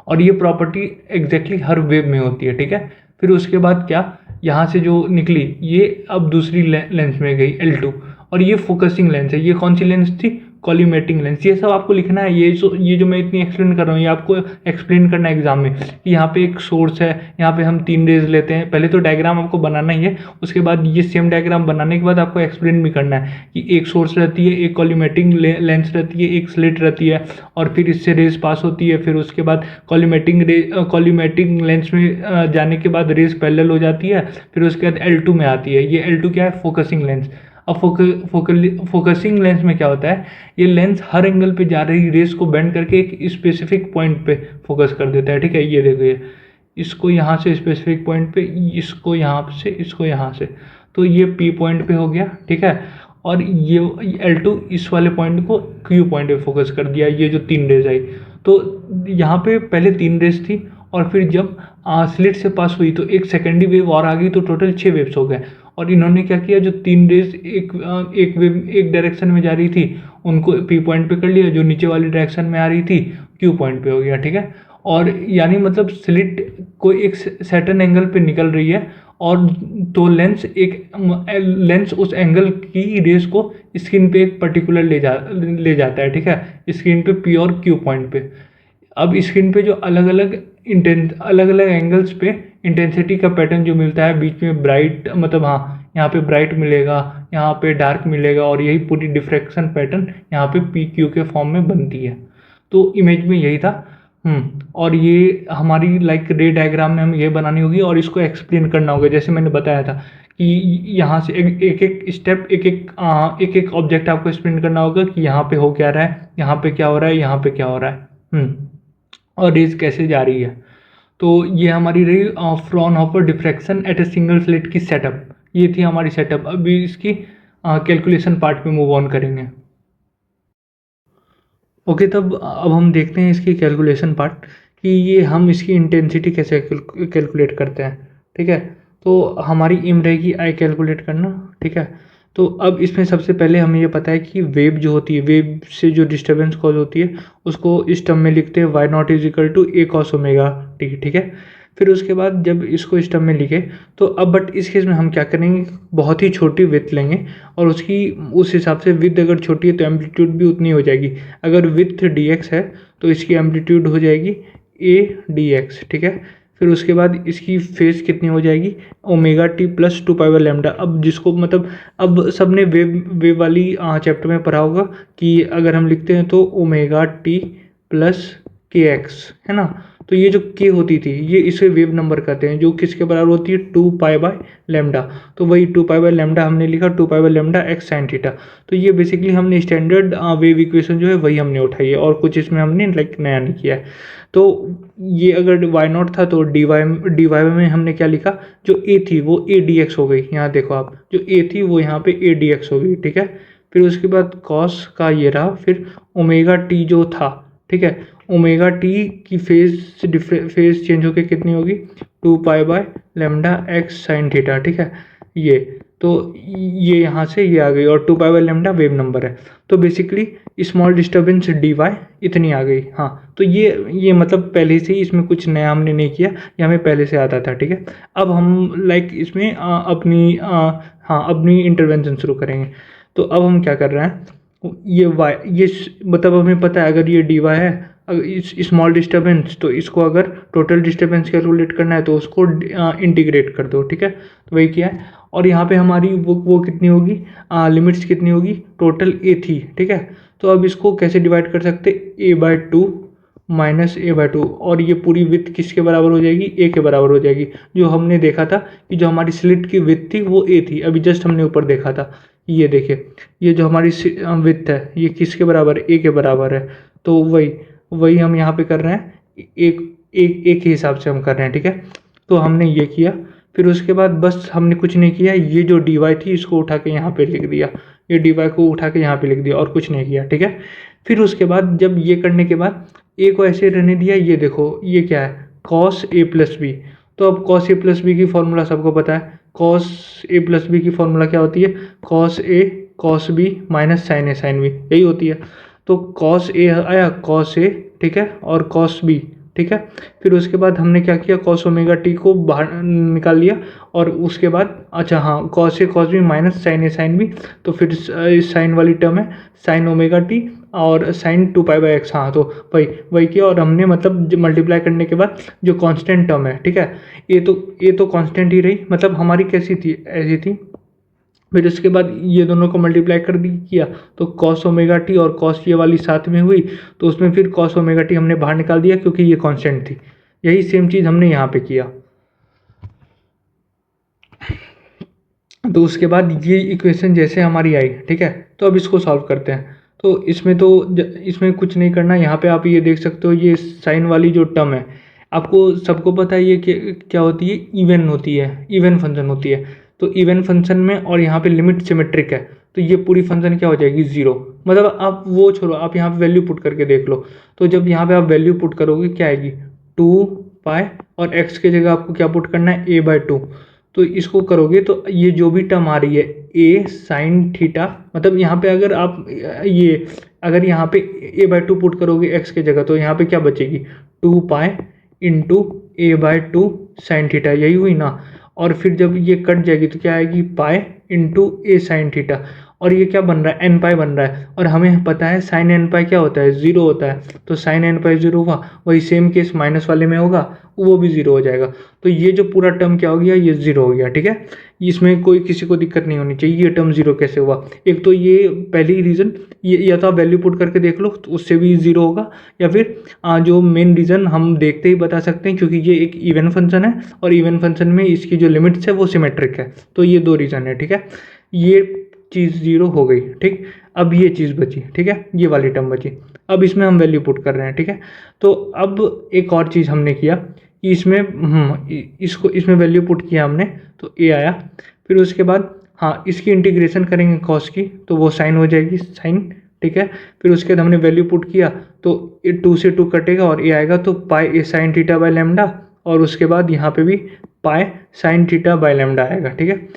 और ये प्रॉपर्टी एग्जैक्टली हर वेव में होती है, ठीक है। फिर उसके बाद क्या, यहाँ से जो निकली ये अब दूसरी लेंस में गई L2, और ये फोकसिंग लेंस है। ये कौन सी लेंस थी, कॉलीमेटिंग लेंस। ये सब आपको लिखना है, ये जो मैं इतनी एक्सप्लेन कर रहा हूँ ये आपको एक्सप्लेन करना है एग्जाम में कि यहाँ पे एक सोर्स है, यहाँ पे हम 3 रेज लेते हैं। पहले तो डायग्राम आपको बनाना ही है, उसके बाद ये सेम डायग्राम बनाने के बाद आपको एक्सप्लेन भी करना है कि एक सोर्स रहती है, एक कॉलीमेटिंग लेंस रहती है, एक स्लिट रहती है, और फिर इससे रेज पास होती है। फिर उसके बाद कॉलीमेटिंग लेंस में जाने के बाद रेज पैरेलल हो जाती है। फिर उसके बाद L2 में आती है। ये L2 क्या है, फोकसिंग लेंस। अब फोकसिंग लेंस में क्या होता है, ये लेंस हर एंगल पे जा रही रेस को बेंड करके एक स्पेसिफिक पॉइंट पे फोकस कर देता है, ठीक है। ये देखिए, इसको यहाँ से स्पेसिफिक पॉइंट पे, इसको यहाँ से, इसको यहाँ से, तो ये P पॉइंट पे हो गया, ठीक है। और ये L2 इस वाले पॉइंट को Q पॉइंट पे फोकस कर दिया, ये जो 3 रेज आई। तो यहाँ पे पहले 3 रेज थी, और फिर जब स्लिट से पास हुई तो एक सेकेंडरी वेव और आ गई, तो टोटल 6 वेव्स हो गए। और इन्होंने क्या किया, जो 3 रेज एक वेव एक डायरेक्शन में जा रही थी उनको P पॉइंट पे कर लिया, जो नीचे वाली डायरेक्शन में आ रही थी Q पॉइंट पे हो गया, ठीक है। और यानी मतलब स्लिट को एक सर्टेन एंगल पे निकल रही है, और तो लेंस उस एंगल की रेस को स्क्रीन पे एक पर्टिकुलर ले जाता है, ठीक है, स्क्रीन पे P और Q पॉइंट पे। अब स्क्रीन पे जो अलग अलग एंगल्स पे इंटेंसिटी का पैटर्न जो मिलता है, बीच में ब्राइट, मतलब हाँ, यहाँ पे ब्राइट मिलेगा, यहाँ पे डार्क मिलेगा, और यही पूरी डिफ्रैक्शन पैटर्न यहाँ पे PQ के फॉर्म में बनती है। तो इमेज में यही था। और ये हमारी रे डायग्राम में हम ये बनानी होगी और इसको एक्सप्लेन करना होगा, जैसे मैंने बताया था कि यहाँ से एक एक स्टेप, एक एक ऑब्जेक्ट आपको एक्सप्लेन करना होगा कि यहाँ पे हो क्या रहा है, यहाँ पे क्या हो रहा है, यहाँ पे क्या हो रहा है, और रेज कैसे जा रही है। तो ये हमारी रही Fraunhofer diffraction at a single slit की सेटअप। ये थी हमारी सेटअप। अभी इसकी कैलकुलेशन पार्ट पे मूव ऑन करेंगे। ओके, तब अब हम देखते हैं इसकी कैलकुलेशन पार्ट कि ये हम इसकी इंटेंसिटी कैसे कैलकुलेट करते हैं, ठीक है। तो हमारी एम रहेगी आई कैलकुलेट करना, ठीक है। तो अब इसमें सबसे पहले हमें ये पता है कि वेव जो होती है, वेव से जो डिस्टर्बेंस कॉज होती है, उसको इस टर्म में लिखते हैं Y naught is equal to A cos omega T, ठीक है। फिर उसके बाद जब इसको इस टर्म में लिखे तो अब बट इस केस में हम क्या करेंगे, बहुत ही छोटी विथ लेंगे और उसकी उस हिसाब से विथ अगर छोटी है तो एम्पलीट्यूड भी उतनी हो जाएगी। अगर विथ डी एक्स है तो इसकी एम्पलीट्यूड हो जाएगी ए डी एक्स, ठीक है। फिर उसके बाद इसकी फेज कितनी हो जाएगी, omega T plus two pi by lambda. अब जिसको मतलब अब सबने वेव वेव वाली चैप्टर में पढ़ा होगा कि अगर हम लिखते हैं तो ओमेगा टी प्लस के एक्स, है ना। तो ये जो के होती थी ये इसे वेव नंबर कहते हैं, जो किसके बराबर होती है, टू पाई बाय लैम्डा। तो वही टू पाई बाय लैम्डा हमने लिखा, two pi by lambda X sine theta. तो ये बेसिकली हमने स्टैंडर्ड वेव इक्वेशन जो है वही हमने उठाई है और कुछ इसमें हमने लाइक नया नहीं किया है। तो ये अगर वाई नॉट था तो डी वाई में हमने क्या लिखा, जो ए थी वो ए डी एक्स हो गई, यहाँ देखो आप, जो ए थी वो यहाँ पे ए डी एक्स हो गई, ठीक है। फिर उसके बाद कॉस का ये रहा, फिर ओमेगा टी जो था, ठीक है, ओमेगा टी की फेज चेंज होकर कितनी होगी, two pi by lambda X sine theta, ठीक है। ये तो ये यहाँ से ये आ गई और two pi by lambda wave number है। तो basically small disturbance D Y इतनी आ गई। हाँ, तो ये मतलब पहले से ही इसमें कुछ नया हमने नहीं किया, ये हमें पहले से आता था, ठीक है। अब हम लाइक इसमें अपनी इंटरवेंशन शुरू करेंगे। तो अब हम क्या कर रहे हैं, ये वाई ये मतलब हमें पता है अगर ये डी वाई है, अगर इस स्मॉल डिस्टर्बेंस, तो इसको अगर टोटल डिस्टर्बेंस कैलकुलेट करना है तो उसको इंटीग्रेट कर दो, ठीक है। तो वही किया है और यहाँ पे हमारी वो कितनी होगी, लिमिट्स कितनी होगी, टोटल ए थी, ठीक है। तो अब इसको कैसे डिवाइड कर सकते, A by two minus A by two, और ये पूरी विथ किसके बराबर हो जाएगी, ए के बराबर हो जाएगी। जो हमने देखा था कि जो हमारी स्लिट की विथ थी वो ए थी, अभी जस्ट हमने ऊपर देखा था। ये देखिए, ये जो हमारी विथ है ये किसके बराबर है, ए के बराबर है। तो वही वही हम यहाँ पे कर रहे हैं, एक एक एक के हिसाब से हम कर रहे हैं, ठीक है। तो हमने ये किया, फिर उसके बाद बस हमने कुछ नहीं किया, ये जो डी वाई थी इसको उठा के यहाँ पे लिख दिया, ये डी वाई को उठा के यहाँ पे लिख दिया और कुछ नहीं किया, ठीक है। फिर उसके बाद जब ये करने के बाद ए को ऐसे रहने दिया, ये देखो ये क्या है, कॉस ए प्लस बी। तो अब कॉस ए प्लस बी की फॉर्मूला सबको पता है, कॉस ए प्लस बी की फॉर्मूला क्या होती है, cos A cos B minus sine A sine B, यही होती है। तो कॉस ए आया, कॉस ए, ठीक है, और कॉस बी, ठीक है। फिर उसके बाद हमने क्या किया, कॉस ओमेगा टी को बाहर निकाल लिया और उसके बाद अच्छा हाँ, cos A cos B minus sine A sine B. तो फिर साइन वाली टर्म है साइन ओमेगा टी और sign to pi by x, हाँ तो वही वही किया। और हमने मतलब मल्टीप्लाई करने के बाद जो कांस्टेंट टर्म है, ठीक है, ये तो कांस्टेंट ही रही, मतलब हमारी कैसी थी, ऐसी थी। फिर उसके बाद ये दोनों को मल्टीप्लाई कर दी किया तो कॉस ओमेगा टी और कॉस ये वाली साथ में हुई, तो उसमें फिर कॉस ओमेगा टी हमने बाहर निकाल दिया क्योंकि ये कांस्टेंट थी। यही सेम चीज़ हमने यहाँ पे किया। तो उसके बाद ये इक्वेशन जैसे हमारी आई, ठीक है, तो अब इसको सॉल्व करते हैं। तो इसमें कुछ नहीं करना, यहाँ पे आप ये देख सकते हो, ये साइन वाली जो टर्म है, आपको सबको पता है ये क्या होती है, इवन होती है, इवन फंक्शन होती है। तो इवन फंक्शन में और यहाँ पे लिमिट सिमेट्रिक है, तो ये पूरी फंक्शन क्या हो जाएगी, जीरो। मतलब आप वो छोड़ो, आप यहाँ पे वैल्यू पुट करके देख लो। तो जब यहाँ पे आप वैल्यू पुट करोगे क्या आएगी, टू पाई, और एक्स की जगह आपको क्या पुट करना है, ए बाय टू। तो इसको करोगे तो ये जो भी टर्म आ रही है ए साइन थीटा, मतलब यहाँ पे अगर यहाँ पे ए बाय टू पुट करोगे एक्स के जगह, तो यहाँ पे क्या बचेगी, two pi into A by two sine theta, यही हुई ना। और फिर जब ये कट जाएगी तो क्या आएगी, पाई इंटू ए साइन थीटा। और ये क्या बन रहा है, एन पाई बन रहा है, और हमें पता है साइन एन पाई क्या होता है, जीरो होता है। तो साइन एन पाई जीरो हुआ, वही सेम केस माइनस वाले में होगा, वो भी जीरो हो जाएगा। तो ये जो पूरा टर्म क्या हो गया, ये जीरो हो गया, ठीक है। इसमें कोई किसी को दिक्कत नहीं होनी चाहिए, ये टर्म जीरो कैसे हुआ। एक तो ये पहली रीज़न, ये या तो आप वैल्यू पुट करके देख लो तो उससे भी जीरो होगा, या फिर जो मेन रीज़न हम देखते ही बता सकते हैं, क्योंकि ये एक इवन फंक्शन है और इवन फंक्शन में इसकी जो लिमिट्स है वो सिमेट्रिक है। तो ये दो रीज़न है, ठीक है। ये चीज़ जीरो हो गई, ठीक। अब ये चीज़ बची, ठीक है, ये वाली टर्म बची। अब इसमें हम वैल्यू पुट कर रहे हैं, ठीक है। तो अब एक और चीज़ हमने किया कि इसमें वैल्यू पुट किया हमने, तो ए आया। फिर उसके बाद हाँ, इसकी इंटीग्रेशन करेंगे कॉस की, तो वो साइन हो जाएगी, साइन, ठीक है। फिर उसके बाद हमने वैल्यू पुट किया तो टू से टू कटेगा और ए आएगा, तो पाई ए साइन थीटा बाय लैम्डा, और उसके बाद यहाँ पे भी पाई साइन थीटा बाय लैम्डा आएगा, ठीक है।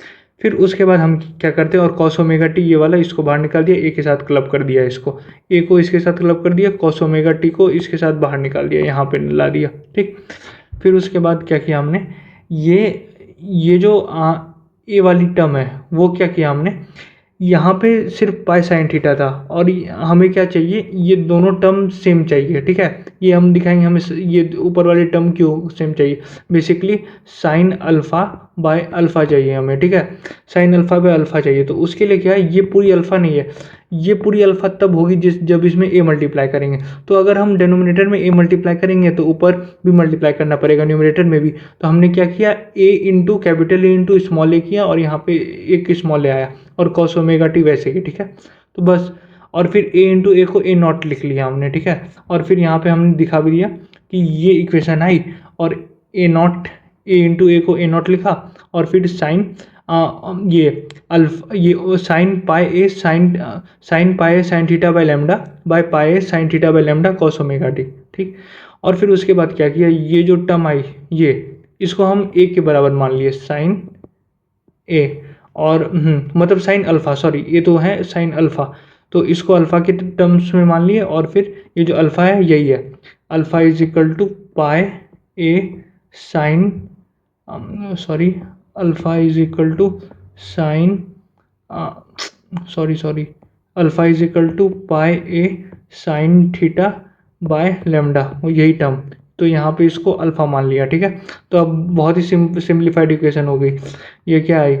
फिर उसके बाद हम क्या करते हैं, और कॉस ओमेगा टी ये वाला इसको बाहर निकाल दिया, ए के साथ क्लब कर दिया, इसको ए को इसके साथ क्लब कर दिया, कॉस ओमेगा टी को इसके साथ बाहर निकाल दिया, यहाँ पे ला दिया। ठीक, फिर उसके बाद क्या किया हमने, ये जो ए वाली टर्म है वो क्या किया हमने, यहाँ पे सिर्फ पाई साइन थीटा था, और हमें क्या चाहिए, ये दोनों टर्म सेम चाहिए। ठीक है, ये हम दिखाएंगे हमें ये ऊपर वाली टर्म क्यों सेम चाहिए। Basically sign alpha by alpha चाहिए हमें। ठीक है, साइन अल्फ़ा बाय अल्फ़ा चाहिए, तो उसके लिए क्या है, ये पूरी अल्फ़ा नहीं है, ये पूरी अल्फ़ा तब होगी जब इसमें ए मल्टीप्लाई करेंगे। तो अगर हम डेनोमिनेटर में ए मल्टीप्लाई करेंगे तो ऊपर भी मल्टीप्लाई करना पड़ेगा न्यूमरेटर में भी। तो हमने क्या किया, A into capital A into small A किया, और यहाँ पे एक स्मॉल ए आया, और कॉस ओमेगा टी वैसे ही। ठीक है, तो बस, और फिर ए इंटू ए को ए नॉट लिख लिया हमने। ठीक है, और फिर यहाँ पे हमने दिखा भी दिया कि ये इक्वेशन आई, और ए नॉट, ए इंटू ए को ए नॉट लिखा, और फिर साइन ये अल्फा, ये sine pi A sine pi A sine theta by lambda by pi A sine theta by lambda cos omega T. ठीक, और फिर उसके बाद क्या किया, ये जो टर्म आई ये, इसको हम ए के बराबर मान लिए, साइन ए, और मतलब साइन अल्फ़ा, सॉरी ये तो है साइन अल्फ़ा, तो इसको अल्फ़ा के टर्म्स में मान लिए, और फिर ये जो अल्फ़ा है यही है, alpha is equal to pi A sine, sorry alpha is equal to sine, sorry alpha is equal to pi A sine theta by lambda, यही टर्म, तो यहाँ पे इसको अल्फ़ा मान लिया। ठीक है, तो अब बहुत ही सिंप्लीफाइड इक्वेशन हो गई। ये क्या आई,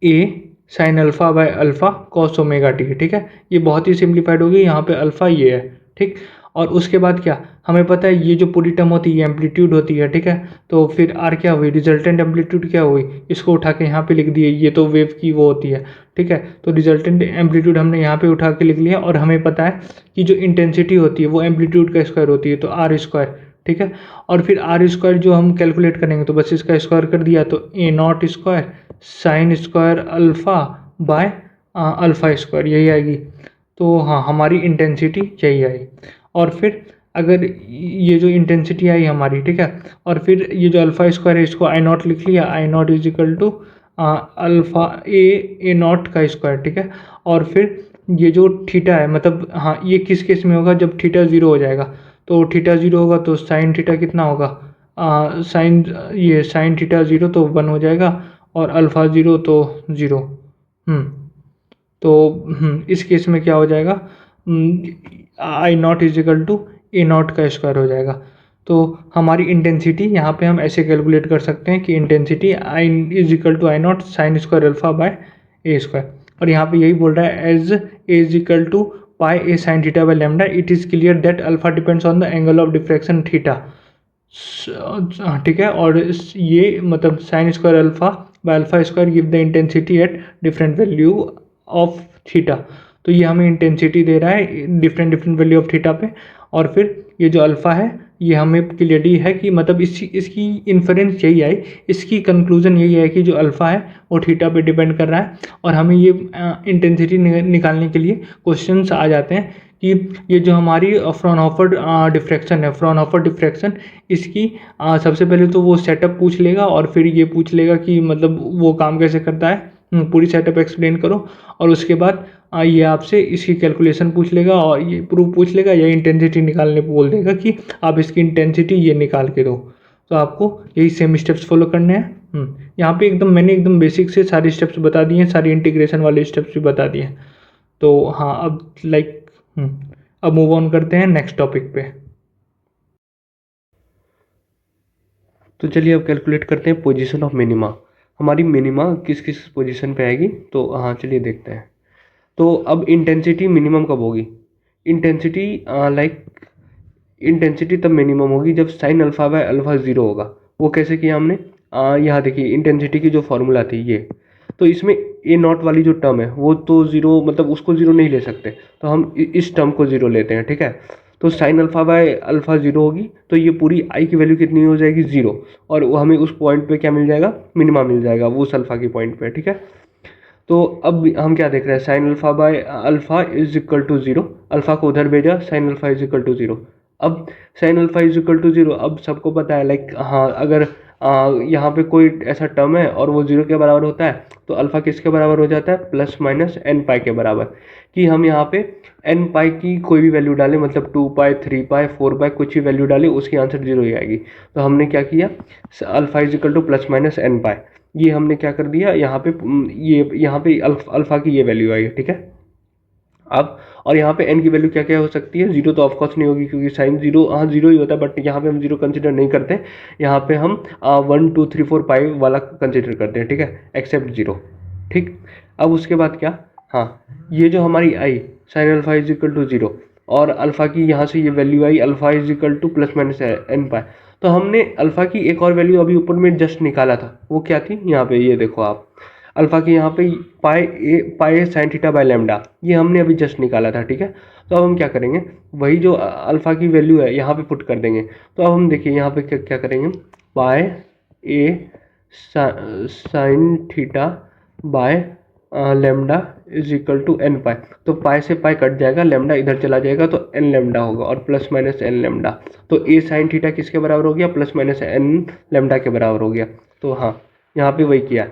A sine alpha by alpha cos omega T. ठीक है, ये बहुत ही सिंप्लीफाइड हो गई, यहाँ पे अल्फ़ा ये है। ठीक, और उसके बाद क्या, हमें पता है ये जो पूरी टर्म होती है एम्पलीट्यूड होती है। ठीक है, तो फिर आर क्या हुई, रिजल्टेंट एम्पलीट्यूड क्या हुई, इसको उठा के यहाँ पे लिख दिए, ये तो वेव की वो होती है। ठीक है, तो रिजल्टेंट एम्पलीट्यूड हमने यहाँ पे उठा के लिख लिया, और हमें पता है कि जो इंटेंसिटी होती है वो एम्पलीट्यूड का स्क्वायर होती है, तो आर स्क्वायर। ठीक है, और फिर आर स्क्वायर जो हम कैलकुलेट करेंगे तो बस इसका स्क्वायर कर दिया, तो A not square sine square alpha by alpha square, यही आएगी। तो हाँ, हमारी इंटेंसिटी यही आई। और फिर अगर ये जो इंटेंसिटी आई हमारी, ठीक है, और फिर ये जो अल्फ़ा स्क्वायर है इसको आई नॉट लिख लिया, I nought is equal to alpha A nought का स्क्वायर। ठीक है, और फिर ये जो थीटा है, मतलब हाँ, ये किस केस में होगा, जब थीटा ज़ीरो हो जाएगा, तो थीटा ज़ीरो होगा तो साइन थीटा कितना होगा, साइन, ये साइन थीटा ज़ीरो तो 1 हो जाएगा, और अल्फ़ा ज़ीरो तो 0। तो इस केस में क्या हो जाएगा, I nought is equal to A nought का स्क्वायर हो जाएगा। तो हमारी इंटेंसिटी यहाँ पे हम ऐसे कैलकुलेट कर सकते हैं कि intensity I is equal to I not sine square alpha by A square, और यहाँ पे यही बोल रहा है as A is equal to pi A sine theta by lambda, it is clear that alpha depends on the angle of diffraction theta. ठीक है, और ये मतलब sine square alpha by alpha square give the intensity at different value of theta. तो ये हमें intensity दे रहा है डिफरेंट वैल्यू ऑफ थीटा पे, और फिर ये जो अल्फ़ा है ये हमें क्लियरली है कि मतलब इसकी इन्फरेंस यही आई, इसकी कंक्लूजन यही है कि जो अल्फ़ा है वो थीटा पे डिपेंड कर रहा है। और हमें ये इंटेंसिटी निकालने के लिए क्वेश्चंस आ जाते हैं कि ये जो हमारी फ्रॉनहोफर डिफ्रैक्शन है, फ्रॉनहोफर डिफ्रैक्शन, इसकी सबसे पहले तो वो सेटअप पूछ लेगा, और फिर ये पूछ लेगा कि मतलब वो काम कैसे करता है, पूरी सेटअप एक्सप्लेन करो, और उसके बाद ये आपसे इसकी कैलकुलेशन पूछ लेगा, और ये प्रूफ पूछ लेगा, या इंटेंसिटी निकालने बोल देगा कि आप इसकी इंटेंसिटी ये निकाल के दो। तो आपको यही सेम स्टेप्स फॉलो करने हैं। यहाँ पे एकदम मैंने एकदम बेसिक से सारे स्टेप्स बता दिए हैं, सारी इंटीग्रेशन वाले स्टेप्स भी बता दिए हैं। तो हाँ, अब अब मूव ऑन करते हैं नेक्स्ट टॉपिक पे। तो चलिए अब कैलकुलेट करते हैं पोजीशन ऑफ मिनिमा। हमारी मिनिमा किस किस पोजीशन पे आएगी, तो हाँ चलिए देखते हैं। तो अब इंटेंसिटी मिनिमम कब होगी, इंटेंसिटी इंटेंसिटी तब मिनिमम होगी जब साइन अल्फ़ा बाय अल्फ़ा 0 होगा। वो कैसे किया हमने, यहाँ देखिए इंटेंसिटी की जो फॉर्मूला थी ये, तो इसमें ए नॉट वाली जो टर्म है वो तो 0, मतलब उसको 0 नहीं ले सकते, तो हम इस टर्म को 0 लेते हैं। ठीक है, तो साइन अल्फ़ा बाय अल्फ़ा 0 होगी, तो ये पूरी आई की वैल्यू कितनी हो जाएगी, 0, और वो हमें उस पॉइंट पे क्या मिल जाएगा, मिनिमा मिल जाएगा वो उस अल्फ़ा की पॉइंट पे। ठीक है, तो अब हम क्या देख रहे हैं, sine alpha by alpha is equal to 0, alpha को उधर भेजा, sine alpha is equal to 0। अब sine alpha is equal to 0, अब सबको पता है हाँ, अगर यहाँ पे कोई ऐसा टर्म है और वो 0 के बराबर होता है, तो अल्फा किसके बराबर हो जाता है, प्लस माइनस एन पाई के बराबर। कि हम यहाँ पे एन पाई की कोई भी वैल्यू डालें, मतलब 2 पाई, 3 पाई, 4 पाई, कुछ भी वैल्यू डालें, उसकी आंसर 0 ही आएगी। तो हमने क्या किया, alpha is equal to plus minus N pi, ये हमने क्या कर दिया यहाँ पे, ये यहाँ पे अल्फा की ये वैल्यू आई है, ठीक है। अब और यहाँ पे एन की वैल्यू क्या क्या हो सकती है, 0 तो ऑफकोर्स नहीं होगी, क्योंकि साइन 0, हाँ 0 ही होता है, बट यहाँ पे हम 0 कंसिडर नहीं करते, यहाँ पे हम 1 2 3 4 5 वाला कंसिडर करते हैं, ठीक है, एक्सेप्ट 0, ठीक। अब उसके बाद क्या, हाँ ये जो हमारी I sine alpha is equal to 0, और अल्फा की यहाँ से ये value I alpha is equal to plus minus N pi. तो हमने अल्फा की एक और वैल्यू अभी ऊपर में जस्ट निकाला था, वो क्या थी, यहाँ पे ये देखो आप, अल्फा की यहाँ पे पाई साइन थीटा बाय लैम्डा, ये हमने अभी जस्ट निकाला था, ठीक है। तो अब हम क्या करेंगे, वही जो अल्फा की वैल्यू है यहाँ पे पुट कर देंगे। तो अब हम देखिए यहाँ पे क्या क्या करेंगे, pi A sine theta by lambda is equal to N pi. तो पाई से पाई कट जाएगा, लैम्डा इधर चला जाएगा, तो एन लैम्डा होगा, और प्लस माइनस एन लैम्डा। तो ए साइन थीटा किसके बराबर हो गया, प्लस माइनस एन लैम्डा के बराबर हो गया। तो हाँ यहाँ पे वही किया,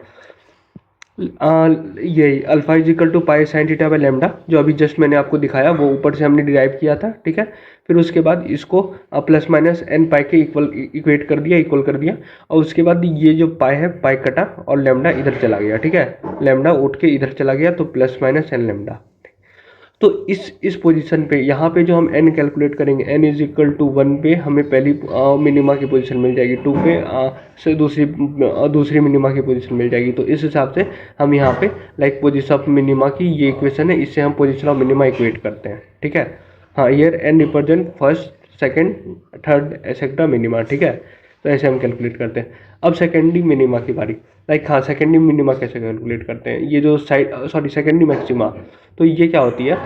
यही alpha is equal to pi sine theta by lambda, जो अभी जस्ट मैंने आपको दिखाया, वो ऊपर से हमने डिराइव किया था, ठीक है। फिर उसके बाद इसको प्लस माइनस एन पाई के इक्वल इक्वेट कर दिया, इक्वल कर दिया, और उसके बाद ये जो पाई है, पाई कटा और लैम्डा इधर चला गया, ठीक है, लैम्डा उठ के इधर चला गया, तो प्लस माइनस एन लैम्डा। तो इस पोजीशन पे यहाँ पे जो हम n कैलकुलेट करेंगे, n इज इक्वल टू 1 पे हमें पहली मिनिमा की पोजीशन मिल जाएगी, 2 पे से दूसरी मिनिमा की पोजीशन मिल जाएगी। तो इस हिसाब से हम यहाँ पे लाइक पोजीशन ऑफ मिनिमा की ये इक्वेशन है, इससे हम पोजीशन ऑफ मिनिमा इक्वेट करते हैं, ठीक है। हाँ here n represent first, second, third etcetera minima, ठीक है। तो ऐसे हम कैलकुलेट करते हैं। अब सेकेंडरी मिनिमा की बारी, लाइक हाँ सेकेंडरी मिनिमा कैसे कैलकुलेट करते हैं, ये जो सेकेंडरी मैक्सिमा, तो ये क्या होती है,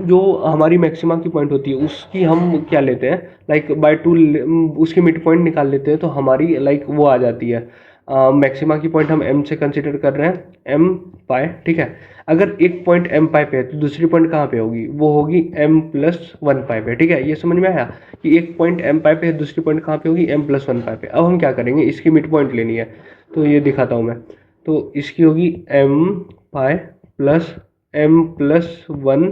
जो हमारी मैक्सिमा की पॉइंट होती है उसकी हम क्या लेते हैं, लाइक बाय 2 उसकी मिड पॉइंट निकाल लेते हैं, तो हमारी लाइक वो आ जाती है, मैक्सिमा की पॉइंट हम m से कंसिडर कर रहे हैं, m पाए, ठीक है। अगर एक पॉइंट m पाए पे है, तो दूसरी पॉइंट कहाँ पे होगी, वो होगी m प्लस 1 पाए पे, ठीक है। ये समझ में आया कि एक पॉइंट m पाए पे है, दूसरी पॉइंट कहाँ पे होगी, m प्लस 1 पाए पे। अब हम क्या करेंगे, इसकी मिड पॉइंट लेनी है, तो ये दिखाता हूँ मैं। तो इसकी होगी m pi plus m plus 1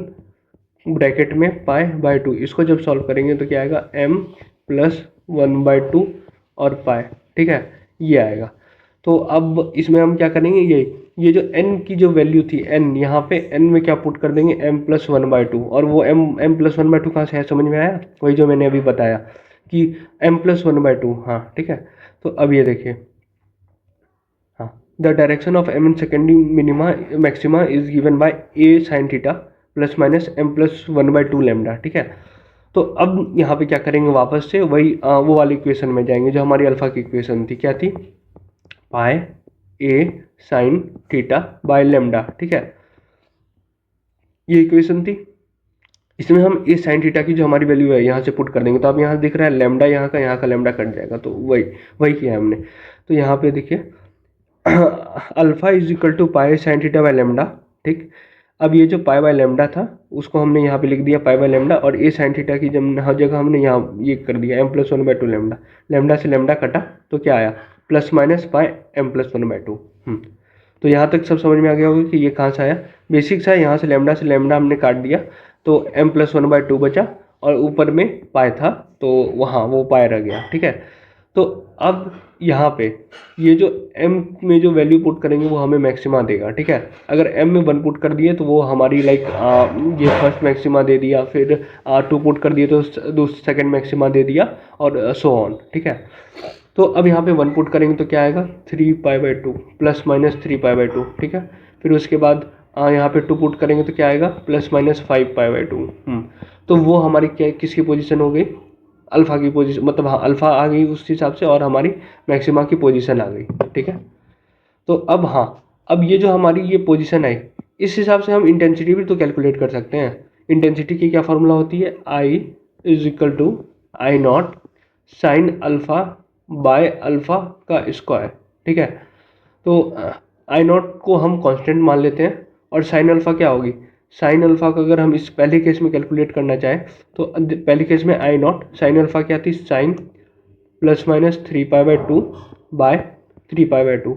bracket में पाई बाय 2, इसको जब सॉल्व करेंगे तो क्या आएगा, m प्लस 1 बाय 2 और पाई, ठीक है, ये आएगा। तो अब इसमें हम क्या करेंगे, ये जो n की जो वैल्यू थी, n यहाँ पे n में क्या पुट कर देंगे, m प्लस 1 बाय 2, और वो m प्लस 1 बाय 2 कहाँ से है, समझ में आया, वही जो मैंने अभी बताया कि m प्लस 1 बाय 2, हाँ ठीक है। तो अब ये देखिए, हाँ the direction of m in secondary minima maxima is given by a sine theta plus minus m plus 1 by 2 lambda, ठीक है। तो अब यहाँ पे क्या करेंगे, वापस से वही वो वाली इक्वेशन में जाएंगे जो हमारी अल्फा की इक्वेशन थी, क्या थी, पाई a sine theta by lambda, ठीक है, ये इक्वेशन थी। इसमें हम a साइन थीटा की जो हमारी वैल्यू है यहाँ से पुट कर देंगे, तो अब यहाँ दिख रहा है लैम्डा, यहाँ का लैम्डा कट जाएगा, तो वही वही किया है हमने। तो यहाँ पे देखिए alpha is equal to pi sine theta by lambda, ठीक। अब ये जो पाई बाय लैम्डा था उसको हमने यहाँ पे लिख दिया पाई बाय लैम्डा, और ए साइन थीटा की जब हर जगह हमने यहाँ ये कर दिया m plus 1 by 2 lambda, lambda से लैम्डा कटा तो क्या आया, plus minus pi m plus 1 by 2। तो यहाँ तक सब समझ में आ गया होगा कि ये कहाँ से आया, बेसिक्स है, यहाँ से लैम्डा हमने काट दिया, तो m प्लस 1 बाय 2 बचा, और ऊपर में पाई था, तो वहाँ वो पाई रह गया, ठीक है। तो अब यहाँ पे ये जो m में जो वैल्यू पुट करेंगे वो हमें मैक्सिमा देगा, ठीक है। अगर m में 1 पुट कर दिए तो वो हमारी लाइक ये फर्स्ट मैक्सिमा दे दिया, फिर 2 पुट कर दिए तो सेकंड मैक्सिमा दे दिया, और सो ऑन, ठीक है। तो अब यहाँ पे 1 पुट करेंगे तो क्या आएगा, 3 pi by 2 plus minus 3 pi by 2, ठीक है। फिर उसके बाद यहाँ पे 2 पुट करेंगे तो क्या आएगा, प्लस माइनस 5 पाई बाई 2। तो वो हमारी क्या किसकी पोजीशन हो गई, अल्फा की पोजीशन, मतलब हाँ अल्फा आ गई उस हिसाब से, और हमारी मैक्सिमा की पोजीशन आ गई, ठीक है। तो अब हाँ, अब ये जो हमारी ये पोजीशन आई, इस हिसाब से हम इंटेंसिटी भी तो कैलकुलेट कर सकते हैं। इंटेंसिटी की क्या फॉर्मूला होती है, I is equal to I not sine alpha by alpha का स्क्वायर, ठीक है। तो आई नॉट को हम कांस्टेंट मान लेते हैं, और साइन अल्फा क्या होगी, साइन अल्फा का अगर हम इस पहले केस में कैलकुलेट करना चाहें तो पहले केस में आई नॉट साइन अल्फा क्या थी, sine plus minus 3 pi by 2 by 3π/2।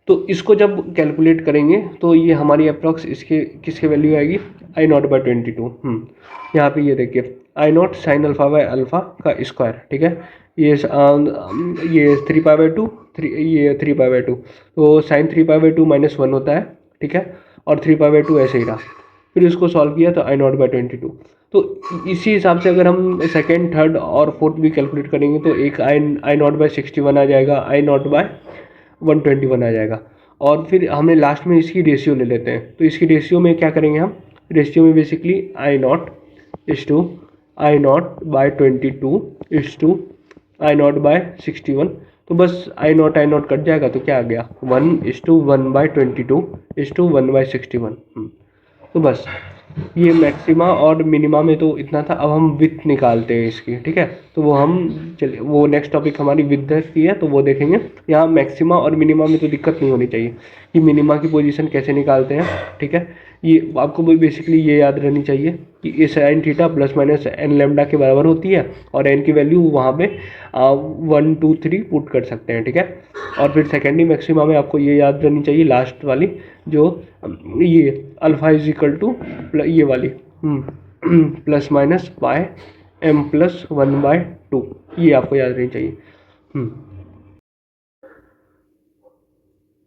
तो इसको जब कैलकुलेट करेंगे तो ये हमारी अप्रॉक्स इसके किसके वैल्यू आएगी, I0/22। यहाँ पे ये देखिए I0 sign alpha by alpha का स्क्वायर, ठीक है। ये 3π/2, ये 3π/2, तो साइन 3π/2 -1 होता है, ठीक है। और 3π/2 ऐसे ही रहा, फिर इसको सॉल्व किया तो I0/22। तो इसी हिसाब से अगर हम सेकेंड, थर्ड और फोर्थ भी कैलकुलेट करेंगे तो एक I0/61 आ जाएगा, I0/121 आ जाएगा। और फिर हमने लास्ट में इसकी रेशियो ले लेते हैं, तो इसकी रेशियो में क्या करेंगे हम, रेशियो में बेसिकली I0/22 तो बस I0 कट जाएगा, तो क्या आ गया 1:1/22:1/61। तो बस ये मैक्सिमा और मिनिमा में तो इतना था। अब हम विथ निकालते हैं इसकी, ठीक है। तो वो हम चलिए, वो नेक्स्ट टॉपिक हमारी विथ की है, तो वो देखेंगे। यहाँ मैक्सिमा और मिनिमा में तो दिक्कत नहीं होनी चाहिए कि मिनिमा की पोजीशन कैसे निकालते हैं, ठीक है। ये आपको बेसिकली ये याद रहनी चाहिए कि ये sine theta plus minus N lambda के बराबर होती है, और एन की वैल्यू वहाँ पे 1 2 3 पुट कर सकते हैं, ठीक है। और फिर सेकेंडरी मैक्सिमा में आपको ये याद रहनी चाहिए लास्ट वाली, जो ये अल्फा इज इक्वल टू ये वाली प्लस माइनस बाय m+1/2, ये आपको याद रहनी चाहिए।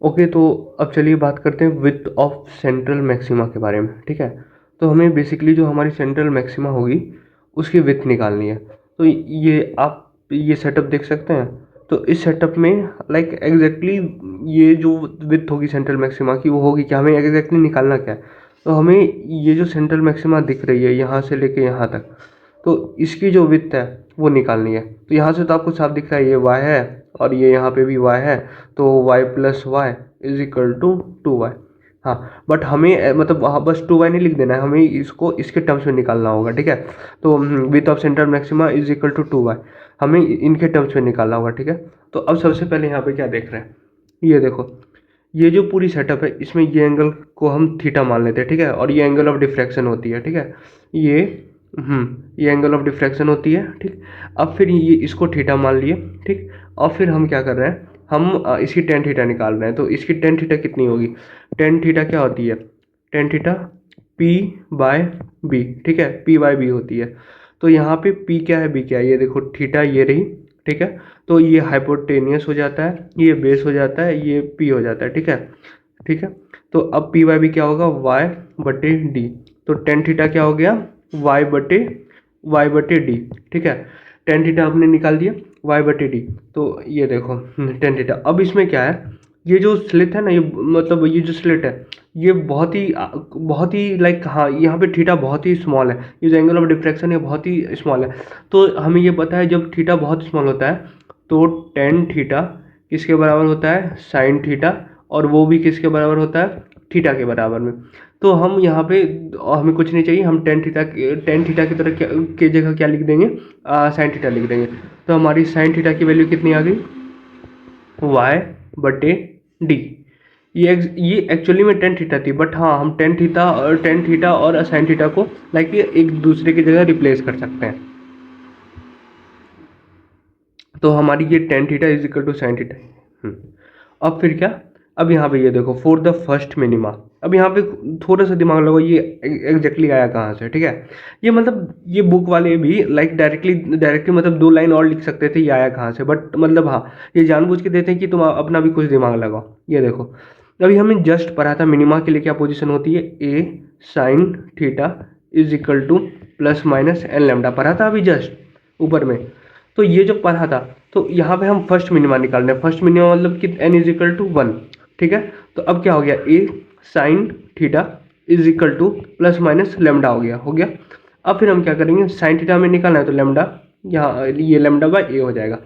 ओके, तो अब चलिए बात करते हैं विथ ऑफ सेंट्रल मैक्सिमा के बारे में, ठीक है। तो हमें बेसिकली जो हमारी सेंट्रल मैक्सिमा होगी उसकी विथ निकालनी है। तो ये आप ये सेटअप देख सकते हैं। तो इस सेटअप में लाइक एग्जैक्टली ये जो विथ होगी सेंट्रल मैक्सिमा की, वो होगी क्या, हमें एग्जैक्टली निकालना क्या है। तो हमें ये जो सेंट्रल मैक्सिमा दिख रही है यहाँ से लेके यहाँ तक, तो इसकी जो विथ है वो निकालनी है। तो यहाँ से तो आपको साफ दिख रहा है ये y है, और ये यहाँ पे भी y है, तो y+y is equal to 2y। हाँ, बट हमें मतलब वहाँ बस 2y नहीं लिख देना है, हमें इसको इसके टर्म्स में निकालना होगा, ठीक है। तो width of central maxima is equal to 2y, हमें इनके टर्म्स में निकालना होगा, ठीक है। तो अब सबसे पहले यहाँ पे क्या देख रहे हैं, ये देखो, ये जो पूरी सेटअप है इसमें ये एंगल को हम थीटा मान लेते हैं, ठीक है। और ये एंगल ऑफ डिफ्रैक्शन होती है, ठीक है। ये ये एंगल ऑफ डिफ्रैक्शन होती है, ठीक। अब फिर ये इसको थीटा मान लिए, ठीक। और फिर हम क्या कर रहे हैं, हम इसकी टेन थीटा निकाल रहे हैं। तो इसकी टेन थीटा कितनी होगी, टेन थीटा क्या होती है, टेन थीटा P/B, ठीक है, P/B होती है। तो यहाँ पे P क्या है, B क्या है, ये देखो थीटा ये रही, ठीक है। तो ये हाइपोटेनियस हो जाता है, ये बेस हो जाता है, ये P हो जाता है, ठीक है, ठीक है। तो अब P/B क्या होगा, y/d। तो टेन थीटा क्या हो गया, y/d, ठीक है। टेन थीटा आपने निकाल दिया, y/d। तो ये देखो टेन थीटा। अब इसमें क्या है, ये जो स्लिट है ना, ये मतलब ये जो स्लिट है ये बहुत ही लाइक, हाँ यहाँ पे थीटा बहुत ही स्मॉल है, ये जो एंगल ऑफ डिफ्रैक्शन है बहुत ही स्मॉल है। तो हमें ये पता है जब थीटा बहुत स्मॉल होता है तो टेन थीटा किसके बराबर होता है, साइन थीटा, और वो भी किसके बराबर होता है, थीटा के बराबर में। तो हम यहाँ पे हमें कुछ नहीं चाहिए, हम टेन थीटा की तरह के जगह क्या लिख देंगे, साइन थीटा लिख देंगे। तो हमारी साइन थीटा की वैल्यू कितनी आ गई, y/d। ये एक्चुअली में टेन थीटा थी, बट हाँ हम टेन थीटा और साइन थीटा को लाइक एक दूसरे की जगह रिप्लेस कर सकते हैं। तो हमारी ये tan theta is equal to sine theta. अब फिर क्या, अब यहाँ पे ये देखो फॉर द फर्स्ट मिनिमा। अब यहाँ पे थोड़ा सा दिमाग लगाओ, ये एग्जैक्टली आया कहाँ से, ठीक है। ये मतलब ये बुक वाले भी लाइक डायरेक्टली मतलब 2 लाइन और लिख सकते थे ये आया कहाँ से, बट मतलब हाँ ये जानबूझ के देते हैं कि तुम अपना भी कुछ दिमाग लगाओ। ये देखो अभी हमें जस्ट पढ़ा था मिनिमा के लिए क्या पोजीशन होती है, a sine theta is equal to plus minus N lambda, पढ़ा था अभी जस्ट ऊपर में। तो ये जो पढ़ा था, तो यहाँ पे हम फर्स्ट मिनिमा निकाल रहे हैं। फर्स्ट मिनिमा मतलब कि n इज इक्वल टू 1, ठीक है। तो अब क्या हो गया, a sine theta is equal to plus minus lambda हो गया। अब फिर हम क्या करेंगे, साइन थीटा में निकालना है तो लेमडा, यहाँ ये लेमडा बाय ए हो जाएगा।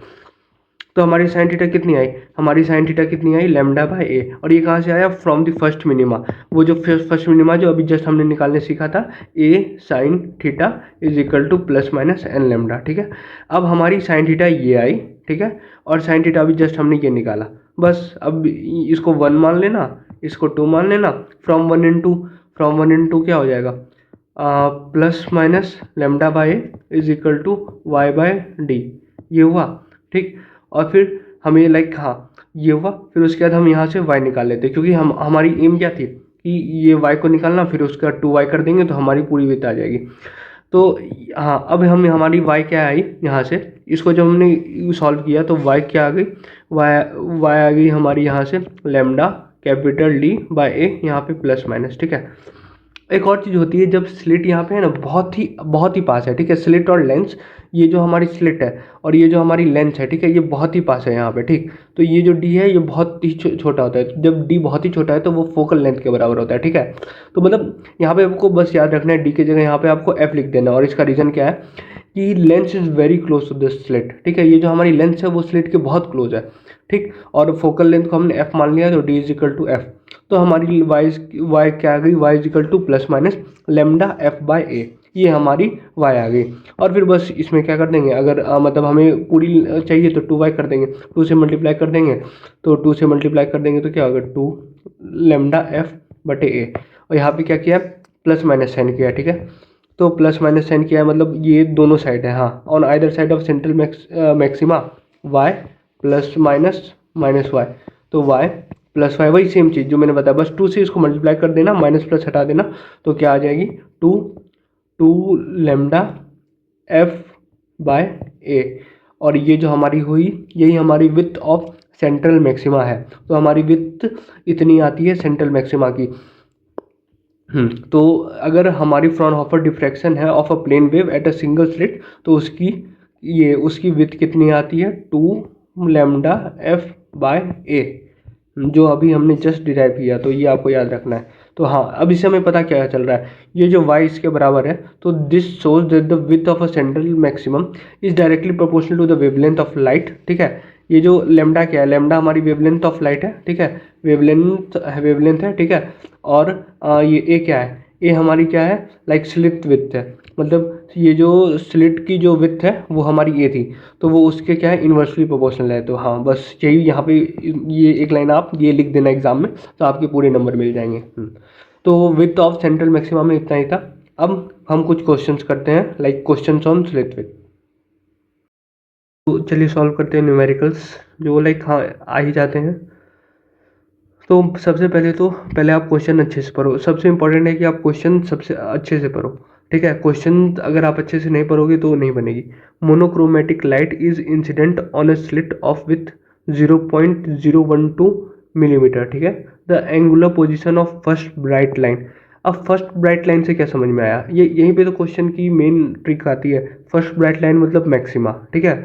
तो हमारी साइन थीटा कितनी आई, हमारी साइन थीटा कितनी आई, लेमडा बाय ए। और ये कहाँ से आया, फ्रॉम द फर्स्ट मिनिमा, वो जो फर्स्ट मिनिमा जो अभी जस्ट हमने निकालने सीखा था, A sine theta is equal to plus minus N lambda, ठीक है। अब हमारी साइन थीटा ये आई, ठीक है, और साइन थीटा अभी जस्ट हमने ये निकाला। बस अब इसको 1 मान लेना, इसको 2 मान लेना, फ्रॉम 1 इंटू क्या हो जाएगा, plus minus lambda by a is equal to y/d, ये हुआ, ठीक। और फिर हमें लाइक हाँ ये हुआ, फिर उसके बाद हम यहाँ से y निकाल लेते हैं, क्योंकि हम हमारी एम क्या थी कि ये y को निकालना, फिर उसका 2y कर देंगे तो हमारी पूरी विथ आ जाएगी। तो हाँ अब हम हमारी y क्या आई यहाँ से, इसको जब हमने सॉल्व किया तो y क्या आ गई, y आ गई हमारी यहाँ से लेमडा कैपिटल D बाय ए, यहाँ पे प्लस माइनस, ठीक है। एक और चीज़ होती है जब स्लिट यहाँ पे है ना बहुत ही पास है, ठीक है, स्लिट और लेंस, ये जो हमारी स्लिट है और ये जो हमारी लेंस है, ठीक है, ये बहुत ही पास है यहाँ पे, ठीक। तो ये जो डी है ये बहुत ही छोटा होता है, जब डी बहुत ही छोटा है तो वो फोकल लेंथ के बराबर होता है, ठीक है। तो मतलब यहाँ पे आपको बस याद रखना है डी की जगह यहाँ पे आपको एफ लिख देना, और इसका रीज़न क्या है कि lens is very close to the slit, ठीक है, ये जो हमारी लेंस है वो स्लिट के बहुत क्लोज है, ठीक। और फोकल लेंथ को हमने एफ मान लिया, तो D is equal to F. तो हमारी वाई क्या आ गई, Y is equal to plus minus lambda F by A, ये हमारी वाई आ गई। और फिर बस इसमें क्या कर देंगे, अगर मतलब हमें पूरी चाहिए तो 2y कर देंगे, 2 से मल्टीप्लाई कर देंगे, तो 2 से मल्टीप्लाई कर देंगे तो क्या होगा 2 लेमडा एफ बटे ए। और यहाँ पे क्या किया, प्लस माइनस साइन किया, ठीक है। तो प्लस माइनस साइन किया है, मतलब ये दोनों साइड है, हाँ, on either side of central maxima y plus minus minus y, तो y प्लस वाई, वही सेम चीज़ जो मैंने बताया, बस 2 से इसको मल्टीप्लाई कर देना, माइनस प्लस हटा देना, तो क्या आ जाएगी 2 लेमडा एफ बाय ए। और ये जो हमारी हुई यही हमारी विथ ऑफ सेंट्रल मैक्सिमा है, तो हमारी विथ इतनी आती है सेंट्रल मैक्सिमा की। तो अगर हमारी फ्रॉनहोफर डिफ्रैक्शन है of a plane wave at a single slit, तो उसकी विथ कितनी आती है 2 लेमडा एफ बाय ए, जो अभी हमने जस्ट डिराइव किया, तो ये आपको याद रखना है। तो हाँ अब इससे हमें पता क्या चल रहा है, ये जो y इसके बराबर है, तो this shows that the width of a central maximum is directly proportional to the wavelength of light, ठीक है। ये जो लेमडा क्या है, लेमडा हमारी वेवलेंथ ऑफ लाइट है, ठीक है, वेवलेंथ है, ठीक है। और ये ए क्या है, ए हमारी क्या है, लाइक स्लिट विथ है, मतलब ये जो स्लिट की जो विथ है वो हमारी ए थी, तो वो उसके क्या है इन्वर्सली प्रोपोर्शनल है। तो हाँ बस यही यहाँ पे ये एक लाइन आप ये लिख देना एग्जाम में, तो आपके पूरे नंबर मिल जाएंगे। तो विथ ऑफ सेंट्रल मैक्सिमम में इतना ही था। अब हम कुछ क्वेश्चंस करते हैं, like questions on slit with. तो चलिए सॉल्व करते हैं न्यूमेरिकल्स, जो लाइक हाँ आ ही जाते हैं। तो सबसे पहले आप क्वेश्चन अच्छे से पढ़ो, सबसे इंपॉर्टेंट है कि आप क्वेश्चन सबसे अच्छे से पढ़ो, ठीक है। क्वेश्चन अगर आप अच्छे से नहीं पढ़ोगे तो नहीं बनेगी। Monochromatic light is incident on a slit of with 0.012 millimetre, ठीक है। The angular position of first bright line. अब फर्स्ट ब्राइट लाइन से क्या समझ में आया, ये यहीं पे तो क्वेश्चन की मेन ट्रिक आती है। फर्स्ट ब्राइट लाइन मतलब मैक्सिमा, ठीक है।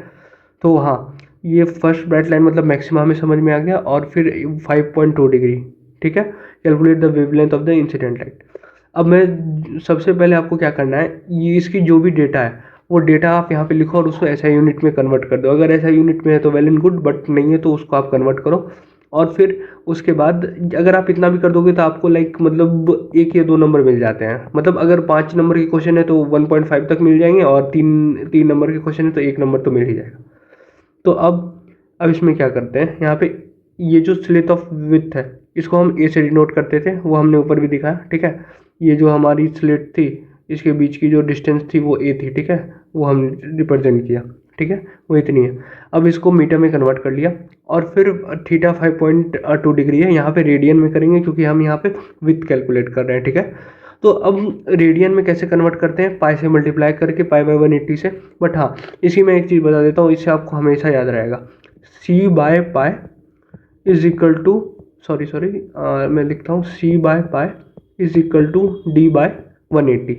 तो हाँ ये फर्स्ट ब्राइट लाइन मतलब मैक्सिमा हमें समझ में आ गया, और फिर 5.2 डिग्री, ठीक है। Calculate the wavelength of the incident light. अब मैं सबसे पहले आपको क्या करना है, ये इसकी जो भी डेटा है वो डेटा आप यहाँ पे लिखो और उसको ऐसा यूनिट में कन्वर्ट कर दो। अगर ऐसा यूनिट में है तो वेल एंड गुड, बट नहीं है तो उसको आप कन्वर्ट करो। और फिर उसके बाद अगर आप इतना भी कर दोगे तो आपको लाइक मतलब 1 या 2 नंबर मिल जाते हैं। मतलब अगर 5 नंबर के क्वेश्चन है तो 1.5 तक मिल जाएंगे, और 3 नंबर के क्वेश्चन है तो 1 नंबर तो मिल ही जाएगा। तो अब इसमें क्या करते हैं, यहाँ पे ये जो स्लिट ऑफ विथ है इसको हम ए से डिनोट करते थे, वो हमने ऊपर भी दिखाया, ठीक है। ये जो हमारी स्लिट थी इसके बीच की जो डिस्टेंस थी वो ए थी, ठीक है, वो हमने रिप्रेजेंट किया, ठीक है, वो इतनी है। अब इसको मीटर में कन्वर्ट कर लिया, और फिर थीटा 5.2 डिग्री है, यहाँ पे रेडियन में करेंगे क्योंकि हम यहाँ पे विथ कैलकुलेट कर रहे हैं, ठीक है। तो अब रेडियन में कैसे कन्वर्ट करते हैं, पाई से मल्टीप्लाई करके पाई बाय 180 से। बट हाँ इसी में एक चीज़ बता देता हूँ, इससे आपको हमेशा याद रहेगा, C by pi is equal to sorry मैं लिखता हूँ C by pi is equal to D by 180।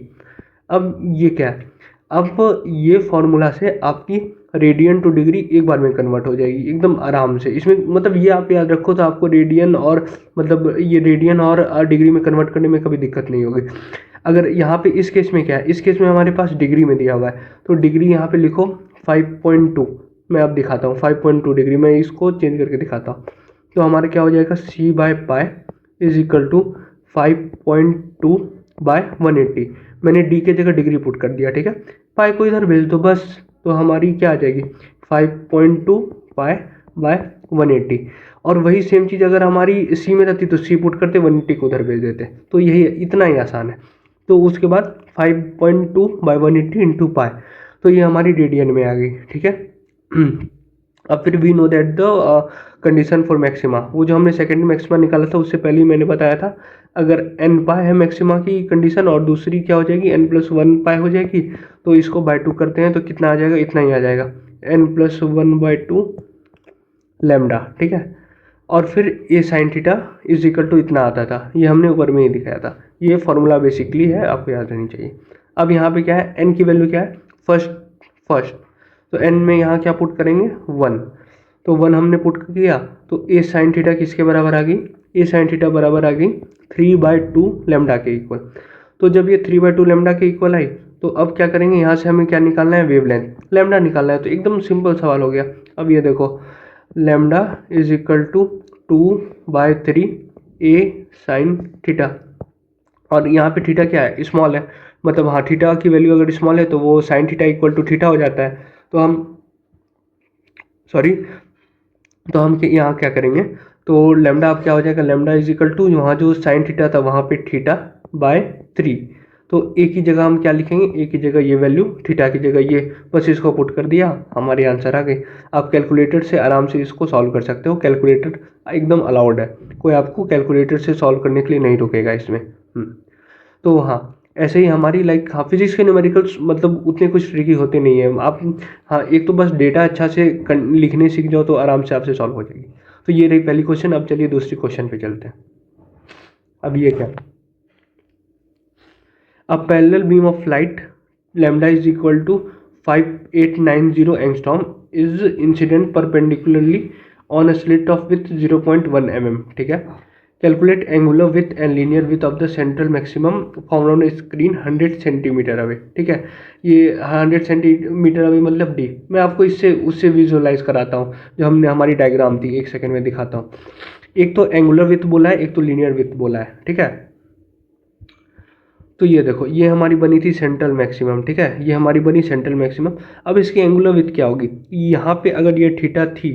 अब ये क्या है, अब ये फॉर्मूला से आपकी रेडियन टू डिग्री एक बार में कन्वर्ट हो जाएगी एकदम आराम से। इसमें मतलब ये आप याद रखो तो आपको रेडियन और मतलब ये रेडियन और डिग्री में कन्वर्ट करने में कभी दिक्कत नहीं होगी। अगर यहाँ पे इस केस में क्या है, इस केस में हमारे पास डिग्री में दिया हुआ है, तो डिग्री यहाँ पे लिखो 5.2। मैं अब दिखाता हूँ 5.2 डिग्री, मैं इसको चेंज करके दिखाता हूँ। तो हमारा क्या हो जाएगा, C by pi is equal to 5.2 by 180। मैंने डी के जगह डिग्री पुट कर दिया, ठीक है। पाई को इधर भेज दो बस, तो हमारी क्या आ जाएगी 5.2 पाई बाय 180। और वही सेम चीज़ अगर हमारी सी में रहती तो सी पुट करते, 180 को उधर भेज देते, तो यही इतना ही आसान है। तो उसके बाद 5.2 बाय 180 इंटू पाई, तो ये हमारी रेडियन में आ गई, ठीक है। अब फिर we know that the condition for maxima, वो जो हमने सेकेंड मैक्सिमा निकाला था उससे पहले ही मैंने बताया था, अगर एन पाई है मैक्सिमा की कंडीशन और दूसरी क्या हो जाएगी एन प्लस वन पाई हो जाएगी, तो इसको बाय टू करते हैं तो कितना आ जाएगा, इतना ही आ जाएगा, N plus one by two lambda, ठीक है। और फिर A sine theta is equal to इतना आता था, ये हमने ऊपर में ही दिखाया था, ये फॉर्मूला बेसिकली है, आपको याद रहनी चाहिए। अब यहाँ पे क्या है, एन की वैल्यू क्या है, फर्स्ट फर्स्ट, तो एन में यहाँ क्या पुट करेंगे, वन, तो वन हमने पुट किया, तो ए साइन थीटा किसके बराबर आ गई, ए साइन थीटा बराबर आ गई 3/2 लेमडा के इक्वल। तो जब ये 3/2 लेमडा के इक्वल आई, तो अब क्या करेंगे, यहाँ से हमें क्या निकालना है, वेवलेंथ लेमडा निकालना है, तो एकदम सिंपल सवाल हो गया। अब ये देखो, lambda is equal to 2/3 a sine theta, और यहाँ पे थीटा क्या है, स्मॉल है, मतलब हाँ थीटा की वैल्यू अगर स्मॉल है तो वो sine theta equal to theta हो जाता है, तो हम सॉरी, तो हम यहाँ क्या करेंगे, तो लेमडा अब क्या हो जाएगा, लेमडा इज इक्वल टू वहाँ जो साइन थीटा था वहाँ पे थीटा बाय 3, तो ए की जगह हम क्या लिखेंगे, ए की जगह ये वैल्यू, थीटा की जगह ये, बस इसको पुट कर दिया, हमारी आंसर आ गई। आप कैलकुलेटर से आराम से इसको सॉल्व कर सकते हो, कैलकुलेटर एकदम अलाउड है, कोई आपको कैलकुलेटर से सॉल्व करने के लिए नहीं रोकेगा इसमें। तो हाँ, ऐसे ही हमारी लाइक हाँ फिजिक्स के न्यूमेरिकल्स मतलब उतने कुछ ट्रिकी होते नहीं है आप, हाँ एक तो बस डेटा अच्छा से लिखने सीख जाओ तो आराम से आपसे सॉल्व हो जाएगी। तो ये रही पहली क्वेश्चन। अब चलिए दूसरी क्वेश्चन पे चलते हैं। अब ये क्या, a parallel beam of light lambda is equal to 5890 angstrom is incident perpendicularly on a slit of width 0.1 mm, ठीक है। Calculate angular width and linear width of the central maximum found on screen 100 centimetre away, ठीक है। ये 100 centimetre away मतलब D, मैं आपको इससे उससे विजुअलाइज कराता हूँ, जो हमने हमारी डायग्राम थी, एक सेकंड में दिखाता हूँ। एक तो एंगुलर विथ बोला है, एक तो लीनियर विथ बोला है, ठीक है। तो ये देखो, ये हमारी बनी थी सेंट्रल मैक्सिमम, ठीक है, ये हमारी बनी सेंट्रल मैक्सिमम। अब इसकी एंगुलर विथ क्या होगी, यहाँ पे अगर ये थीटा थी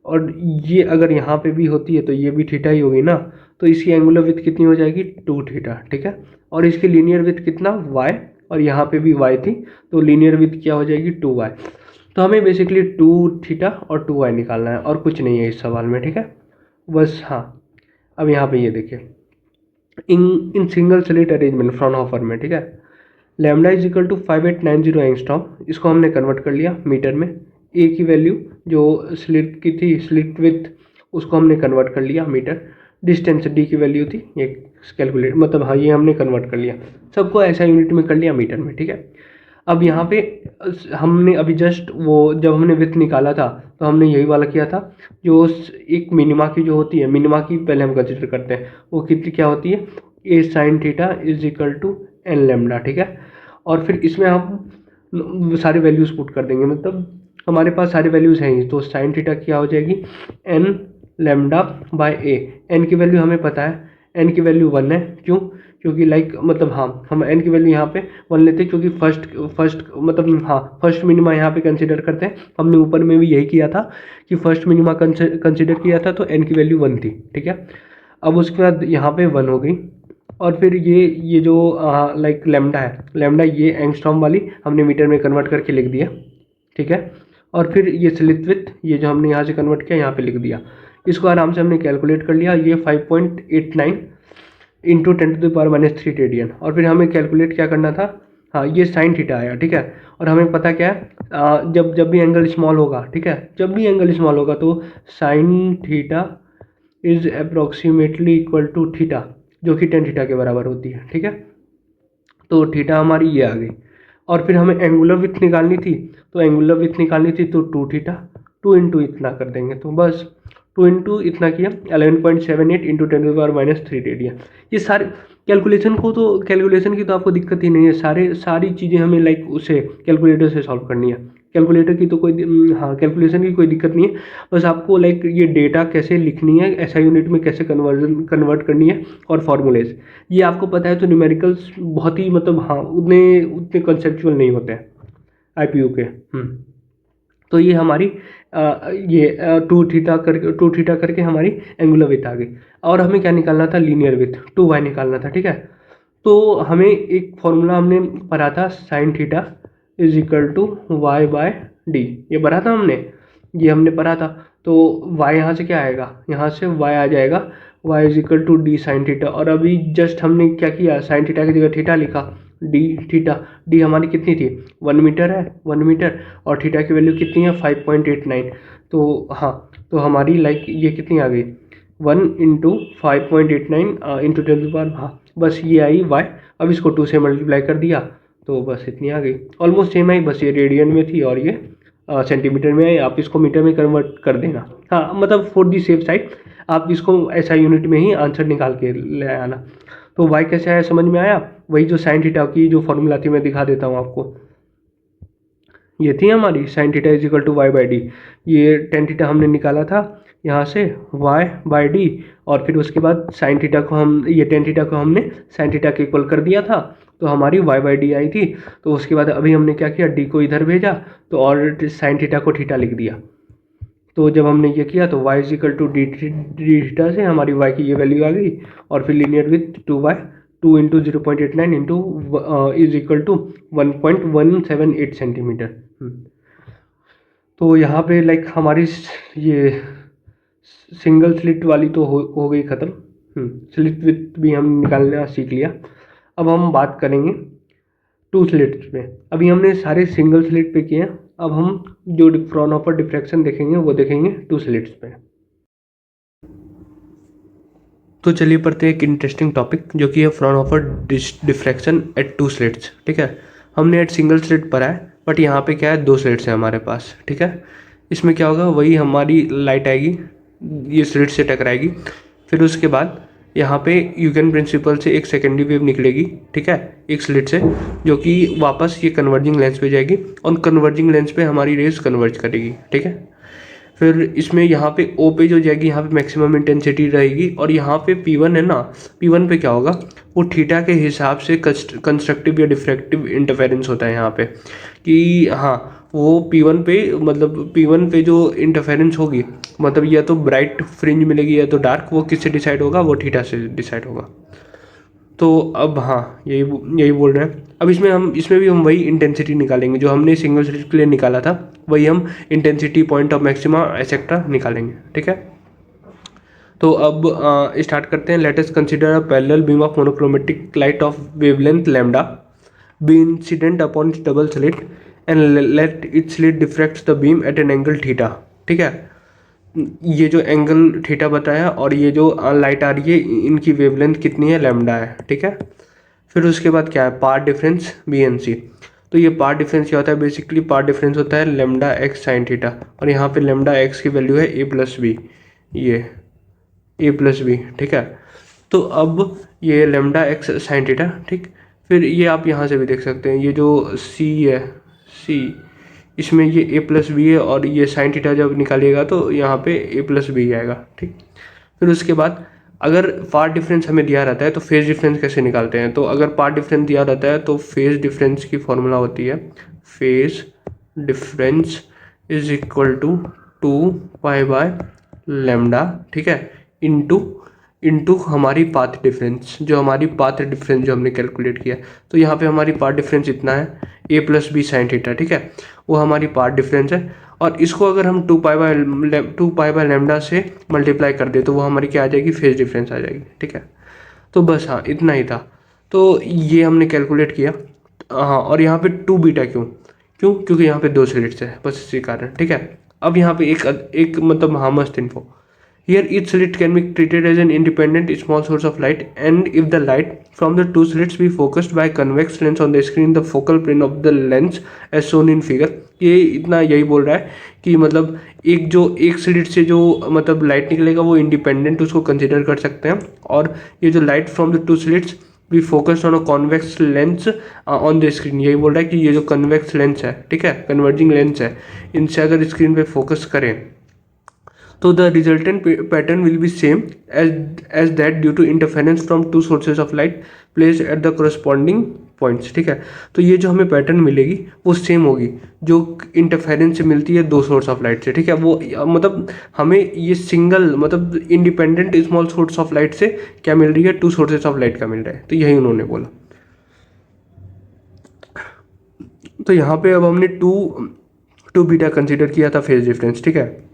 और ये अगर यहाँ पे भी होती है तो ये भी थीटा ही होगी ना, तो इसकी एंगुलर विथ कितनी हो जाएगी, 2 थीटा, ठीक है। और इसकी लीनियर विथ कितना, वाई, और यहाँ पे भी वाई थी, तो लीनियर विथ क्या हो जाएगी, 2y। तो हमें बेसिकली 2 थीटा और 2y निकालना है, और कुछ नहीं है इस सवाल में, ठीक है, बस। हाँ, अब यहाँ पे ये देखिए, in single slit arrangement Fraunhofer में, ठीक है, lambda is equal to 5890 angstrom, इसको हमने कन्वर्ट कर लिया मीटर में। ए की वैल्यू जो स्लिट की थी, स्लिट विथ, उसको हमने कन्वर्ट कर लिया मीटर। डिस्टेंस डी की वैल्यू थी, ये कैलकुलेट मतलब हाँ ये हमने कन्वर्ट कर लिया, सबको ऐसा यूनिट में कर लिया मीटर में, ठीक है। अब यहाँ पे हमने अभी जस्ट वो जब हमने विथ निकाला था तो हमने यही वाला किया था, जो एक मिनिमा की जो होती है, मिनिमा की पहले हम कंसिडर करते हैं, वो कितनी क्या होती है, A sine theta is equal to N lambda, ठीक है। और फिर इसमें हम सारे वैल्यूज़ पुट कर देंगे, मतलब हमारे पास सारे वैल्यूज़ हैं ही, तो साइन थीटा क्या हो जाएगी, n lambda by a. N की वैल्यू हमें पता है, एन की वैल्यू 1 है, क्यों, क्योंकि लाइक मतलब हाँ हम एन की वैल्यू यहाँ पे 1 लेते हैं, क्योंकि फर्स्ट मतलब हाँ फर्स्ट मिनिमा यहाँ पे कंसिडर करते हैं। हमने ऊपर में भी यही किया था कि फर्स्ट मिनिमा कंसिडर किया था, तो एन की वैल्यू 1 थी, ठीक है। अब उसके बाद यहाँ पे 1 हो गई, और फिर ये जो लाइक लेमडा है, लेमडा ये एंगस्ट्रॉम वाली हमने मीटर में कन्वर्ट करके लिख दिया, ठीक है। और फिर ये स्लिट विथ, ये जो हमने यहाँ से कन्वर्ट किया यहाँ पे लिख दिया, इसको आराम से हमने कैलकुलेट कर लिया, ये 5.89 इंटू 10⁻³ रेडियन। और फिर हमें कैलकुलेट क्या करना था, हाँ ये साइन थीटा आया, ठीक है। और हमें पता क्या है, जब जब भी एंगल स्मॉल होगा, ठीक है, जब भी एंगल स्मॉल होगा तो sine theta is approximately equal to theta, जो कि 10 थीटा के बराबर होती है, ठीक है। तो थीटा हमारी ये आ गई। और फिर हमें एंगुलर विथ निकालनी थी, तो एंगुलर विथ निकालनी थी तो 2 थीटा, 2 इंटू इतना कर देंगे, तो बस 2 इंटू इतना किया, 11.78 इंटू 10⁻³ रेडियन। ये सारे कैलकुलेशन को तो कैलकुलेशन की तो आपको दिक्कत ही नहीं है, सारी चीज़ें हमें लाइक उसे कैलकुलेटर से सॉल्व करनी है। कैलकुलेटर की तो कोई हाँ कैलकुलेशन की कोई दिक्कत नहीं है, बस आपको लाइक ये डेटा कैसे लिखनी है, एसआई यूनिट में कैसे कन्वर्ट करनी है, और फॉर्मूलेज ये आपको पता है तो न्यूमेरिकल्स बहुत ही मतलब हाँ उतने उतने कंसेप्चुअल नहीं होते हैं आईपीयू के। तो ये हमारी ये 2 थीटा करके हमारी एंगुलर विथ आ गई। और हमें क्या निकालना था, लीनियर विथ 2y निकालना था, ठीक है। तो हमें एक फॉर्मूला हमने पढ़ा था, sine theta is equal to y by d, ये पढ़ा था हमने। ये हमने पढ़ा था। तो y यहाँ से क्या आएगा, यहाँ से y आ जाएगा y is equal to d sine theta. और अभी जस्ट हमने क्या किया, साइन थीटा की जगह थीटा लिखा, डी थीटा। डी हमारी कितनी थी, 1 मीटर है, 1 मीटर, और थीटा की वैल्यू कितनी है, 5.89। तो हाँ, तो हमारी लाइक ये कितनी आ गई, 1 × 5.89 इंटू 10⁻, हाँ बस ये आई y। अब इसको 2 से मल्टीप्लाई कर दिया तो बस इतनी आ गई, ऑलमोस्ट सेम आई, बस ये रेडियन में थी और ये सेंटीमीटर में आई। आप इसको मीटर में कन्वर्ट कर देना, हाँ मतलब फॉर दी सेफ साइड आप इसको ऐसा यूनिट में ही आंसर निकाल के ले आना। तो y कैसे आया समझ में आया, वही जो साइन थीटा की जो फॉर्मूला थी मैं दिखा देता हूँ आपको। ये थी हमारी sine theta is equal to y by d. ये टेन थीटा हमने निकाला था यहाँ से y बाई डी, और फिर उसके बाद साइन थीटा को हम, ये टेन थीटा को हमने साइन थीटा के इक्वल कर दिया था, तो हमारी y बाई डी आई थी। तो उसके बाद अभी हमने क्या किया, d को इधर भेजा तो और साइन थीटा को थीटा लिख दिया। तो जब हमने ये किया तो y is equal to d theta से हमारी y की ये वैल्यू आ गई, और फिर linear width 2y, 2 into 0.89 into is equal to 1.178 centimetre. तो यहाँ पे लाइक हमारी ये सिंगल स्लिट वाली तो हो गई ख़त्म। स्लिट विथ भी हम निकालना सीख लिया। अब हम बात करेंगे टू स्लिट्स में। अभी हमने सारे सिंगल स्लिट पे किए हैं, अब हम जो फ्राउनहोफर डिफ्रैक्शन देखेंगे वो देखेंगे टू स्लिट्स पे। तो चलिए पढ़ते हैं एक इंटरेस्टिंग टॉपिक जो कि है Fraunhofer diffraction at two slits. ठीक है, हमने एट सिंगल स्लिट पढ़ा है, बट यहाँ पे क्या है, दो स्लिट्स हैं हमारे पास। ठीक है, इसमें क्या होगा, वही हमारी लाइट आएगी, ये स्लिट से टकराएगी, फिर उसके बाद यहाँ पे यूगेन प्रिंसिपल से एक सेकेंडरी वेव निकलेगी। ठीक है, एक स्लिट से, जो कि वापस ये कन्वर्जिंग लेंस पे जाएगी, और कन्वर्जिंग लेंस पे हमारी रेज कन्वर्ज करेगी। ठीक है, फिर इसमें यहाँ पे ओ पे जो जाएगी, यहाँ पे मैक्सिमम इंटेंसिटी रहेगी, और यहाँ पे P1 है ना, P1 पे क्या होगा, वो थीटा के हिसाब से कंस्ट्रक्टिव या डिफ्रैक्टिव इंटरफेरेंस होता है यहाँ पे, कि हाँ वो P1 पे, मतलब P1 पे जो इंटरफेरेंस होगी, मतलब या तो ब्राइट फ्रिंज मिलेगी या तो डार्क, वो किससे डिसाइड होगा, वो थीटा से डिसाइड होगा। तो अब हाँ, यही बोल रहे हैं। अब इसमें भी हम वही इंटेंसिटी निकालेंगे जो हमने सिंगल स्लिट के लिए निकाला था, वही हम intensity, point of maxima etcetera निकालेंगे। ठीक है, तो अब स्टार्ट करते हैं। Let us consider a parallel beam of monochromatic light of wavelength lambda be incident upon its double slit and let its slit diffracts the beam at an angle theta. ठीक है, ये जो एंगल थीटा बताया और ये जो light आ रही है, इनकी वेवलेंथ कितनी है, लैम्डा है। ठीक है, फिर उसके बाद क्या है, पाथ डिफरेंस BNC। तो ये पाथ डिफरेंस क्या होता है, बेसिकली पाथ डिफरेंस होता है लैम्डा एक्स साइन थीटा, और यहाँ पे लैम्डा एक्स की वैल्यू है A+B, ये A+B। ठीक है, तो अब ये लैम्डा एक्स साइन थीटा। ठीक, फिर ये आप यहाँ से भी देख सकते हैं, ये जो C है, C, इसमें ये A+B है, और ये साइन थीटा जब निकालिएगा तो यहाँ पे A+B आएगा। ठीक, फिर उसके बाद अगर पाथ डिफरेंस हमें दिया रहता है तो फेज डिफरेंस कैसे निकालते हैं। तो अगर पाथ डिफरेंस दिया रहता है तो फेज डिफरेंस की फॉर्मूला होती है, phase difference is equal to 2π/λ। ठीक है, इंटू हमारी पाथ डिफरेंस, जो हमने कैलकुलेट किया। तो यहाँ पे हमारी पाथ डिफरेंस इतना है, A+B साइन थीटा। ठीक है, वो हमारी पाथ डिफरेंस है, और इसको अगर हम 2π/λ से मल्टीप्लाई कर दे तो वो हमारी क्या आ जाएगी, फेज डिफरेंस आ जाएगी। ठीक है, तो बस हाँ इतना ही था। तो ये हमने कैलकुलेट किया। हाँ, और यहाँ पे 2β क्योंकि यहाँ पे दो स्लिट्स है, बस इसी कारण। ठीक है, अब यहाँ पे एक मतलब हाँ मस्त info, here each slit can be treated as an independent small source of light, and if the light from the two slits be focused by convex lens on the screen, the focal plane of the lens as shown in figure। ये इतना यही बोल रहा है कि मतलब एक slit से जो मतलब लाइट निकलेगा वो इंडिपेंडेंट उसको कंसिडर कर सकते हैं, और ये जो light from the two slits be focused on a convex lens on the screen, यही बोल रहा है कि ये जो कन्वेक्स लेंस है, ठीक है, कन्वर्जिंग लेंस है, इनसे अगर स्क्रीन पे फोकस करें तो the resultant pattern will be same as that due to interference from two sources of light placed at the corresponding points। ठीक है, तो ये जो हमें पैटर्न मिलेगी वो सेम होगी जो इंटरफेरेंस से मिलती है दो सोर्स ऑफ लाइट से। ठीक है, वो मतलब हमें ये सिंगल मतलब independent small source of light से क्या मिल रही है, टू सोर्सेस ऑफ लाइट का मिल रहा है। तो यही उन्होंने बोला। तो यहाँ पे अब हमने टू बीटा कंसिडर किया था फेज डिफरेंस, ठीक है।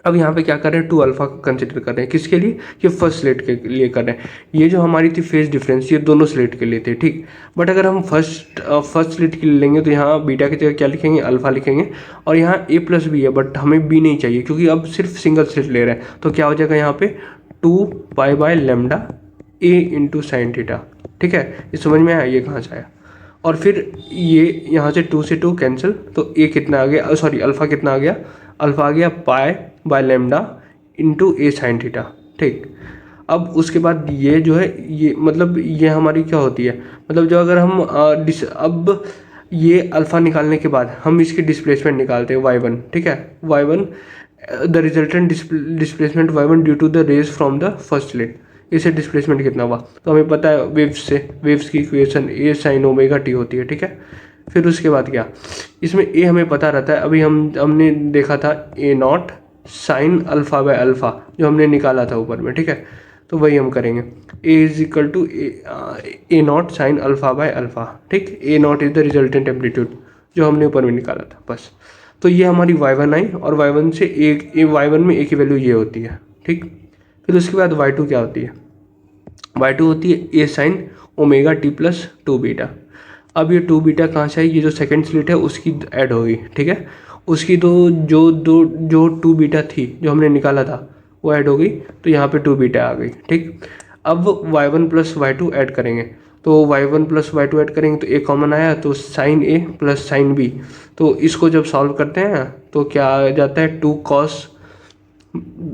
अब यहाँ पे क्या कर रहे हैं, टू अल्फा कंसिडर कर रहे हैं, किसके लिए, ये फर्स्ट स्लेट के लिए कर रहे हैं। ये जो हमारी थी फेज डिफरेंस, ये दोनों स्लेट के लिए थे, ठीक। बट अगर हम फर्स्ट स्लेट के लिए लेंगे तो यहाँ बीटा की जगह क्या लिखेंगे, अल्फा लिखेंगे। और यहाँ ए प्लस बी है, बट हमें बी नहीं चाहिए क्योंकि अब सिर्फ सिंगल स्लेट ले रहे हैं। तो क्या हो जाएगा यहाँ पे 2 पाई/λ ए इंटू साइन थीटा, ठीक है। ये समझ में आया, ये कहाँ से आया। और फिर ये यहाँ से 2 से 2 कैंसिल, तो ए कितना आ गया, सॉरी अल्फ़ा कितना आ गया, अल्फ़ा आ गया पाई/λ इंटू ए साइन थीटा, ठीक। अब उसके बाद ये जो है, ये मतलब ये हमारी क्या होती है, मतलब जो अगर हम अब ये अल्फ़ा निकालने के बाद हम इसकी डिस्प्लेसमेंट निकालते हैं y1, ठीक है। y1 the resultant displacement y1 due to the rays from the first slit, इसे डिस्प्लेसमेंट कितना हुआ, तो हमें पता है वेव्स की equation a sine omega t होती है, ठीक है। फिर उसके बाद क्या, इसमें ए हमें पता रहता है, अभी हमने देखा था ए नॉट साइन अल्फ़ा/अल्फ़ा जो हमने निकाला था ऊपर में, ठीक है। तो वही हम करेंगे, A is equal to A nought sine अल्फ़ा/अल्फ़ा, ठीक। A nought is the resultant amplitude जो हमने ऊपर में निकाला था, बस। तो ये हमारी y1 आई, और y1 से y1 में ए की वैल्यू ये होती है, ठीक। फिर उसके बाद y2 क्या होती है, y2 होती है A sine omega T plus 2 beta. अब ये 2 बीटा कहाँ से आई, ये जो सेकंड स्लिट है उसकी ऐड होगी, ठीक है। उसकी तो जो 2 बीटा थी जो हमने निकाला था वो ऐड हो गई, तो यहाँ पे 2 बीटा आ गई, ठीक। अब y1 प्लस y2 ऐड करेंगे, तो y1 प्लस y2 ऐड करेंगे तो ए कॉमन आया, तो साइन ए प्लस साइन बी। तो इसको जब सॉल्व करते हैं तो क्या आ जाता है, 2 कॉस,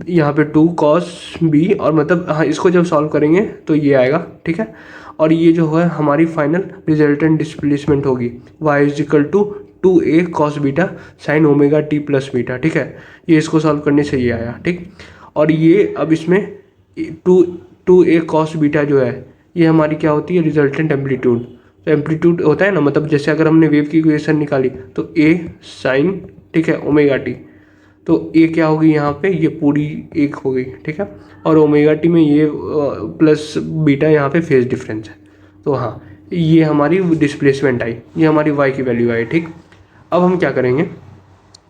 यहाँ पे 2 कॉस बी, और मतलब हाँ इसको जब सॉल्व करेंगे तो ये आएगा, ठीक है। और ये जो है हमारी फाइनल रिजल्टेंट डिस्प्लेसमेंट होगी y is equal to 2a cos beta sine omega T plus beta, ठीक है। ये इसको सॉल्व करने से ये आया, ठीक। और ये अब इसमें 2a कॉस बीटा जो है ये हमारी क्या होती है, रिजल्टेंट एम्पलीट्यूड। तो एम्पलीट्यूड होता है ना, मतलब जैसे अगर हमने वेव की इक्वेशन निकाली तो a साइन, ठीक है, ओमेगा टी, तो ए क्या होगी यहाँ पे, ये पूरी एक हो गई, ठीक है। और ओमेगा टी में ये प्लस बीटा यहाँ पे फेज डिफरेंस है। तो हाँ, ये हमारी डिस्प्लेसमेंट आई, ये हमारी वाई की वैल्यू आई, ठीक। अब हम क्या करेंगे,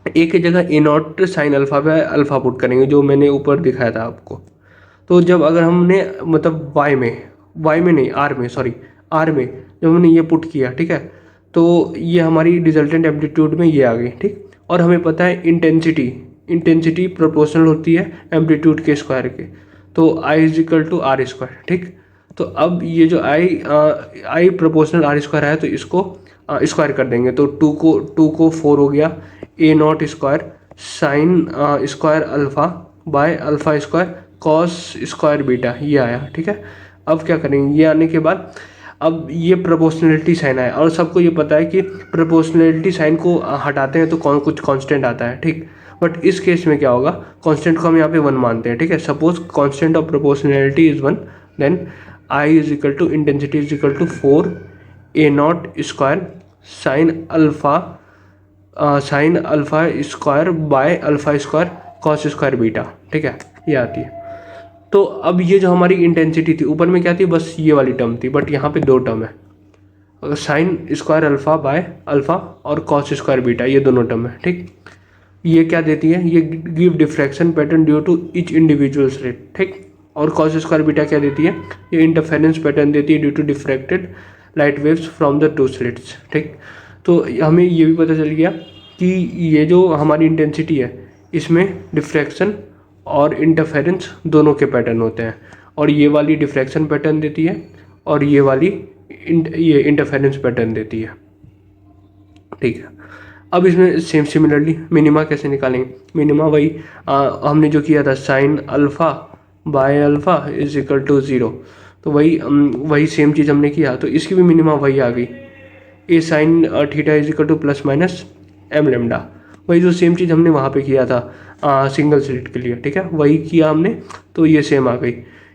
ए की जगह ए नॉट साइन अल्फ़ा पुट करेंगे जो मैंने ऊपर दिखाया था आपको। तो जब अगर हमने मतलब वाई में नहीं आर में, सॉरी आर में जब हमने ये पुट किया, ठीक है, तो ये हमारी रिजल्टेंट एम्पलीट्यूड में ये आ गई, ठीक। और हमें पता है इंटेंसिटी प्रोपोर्शनल होती है एम्पलीट्यूड के स्क्वायर के, तो I is equal to R square, ठीक। तो अब ये जो आई प्रोपोर्शनल आर स्क्वायर है, तो इसको स्क्वायर कर देंगे, तो 2 को 4 हो गया, A not square sine square alpha by alpha square cos square beta, ये आया, ठीक है। अब क्या करेंगे, ये आने के बाद अब ये प्रोपोर्शनलिटी साइन आया, और सबको ये पता है कि प्रोपोर्शनलिटी साइन को हटाते हैं तो कुछ कांस्टेंट आता है, ठीक। बट इस केस में क्या होगा, कांस्टेंट को हम यहाँ पे 1 मानते हैं, ठीक है। Suppose constant of proportionality is 1, then I is equal to intensity is equal to 4 a not square sine alpha square by alpha square cos square beta, ठीक है, ये आती है। तो अब ये जो हमारी इंटेंसिटी थी ऊपर में क्या थी, बस ये वाली टर्म थी, बट यहाँ पे 2 टर्म है, अगर sign square alpha by alpha और कॉस स्क्वायर बीटा, ये दोनों टर्म है, ठीक। ये क्या देती है, ये give diffraction pattern due to each individual slit, ठीक। और कॉस स्क्वायर बीटा क्या देती है, ये इंटरफेरेंस पैटर्न देती है due to diffracted light waves from the 2 slits, ठीक। तो हमें ये भी पता चल गया कि ये जो हमारी इंटेंसिटी है इसमें डिफ्रैक्शन और इंटरफेरेंस दोनों के पैटर्न होते हैं, और ये वाली डिफ्रैक्शन पैटर्न देती है और ये वाली ये इंटरफेरेंस पैटर्न देती है, ठीक है। अब इसमें सिमिलरली मिनिमा कैसे निकालेंगे, मिनिमा वही हमने जो किया था sine alpha by alpha is equal to 0, तो वही सेम चीज़ हमने किया, तो इसकी भी मिनिमा वही आ गई, A sine theta is equal to plus minus M lambda, वही जो सेम चीज़ हमने वहाँ पे किया था सिंगल स्लिट के लिए, ठीक है, वही किया हमने, तो ये सेम आ गई।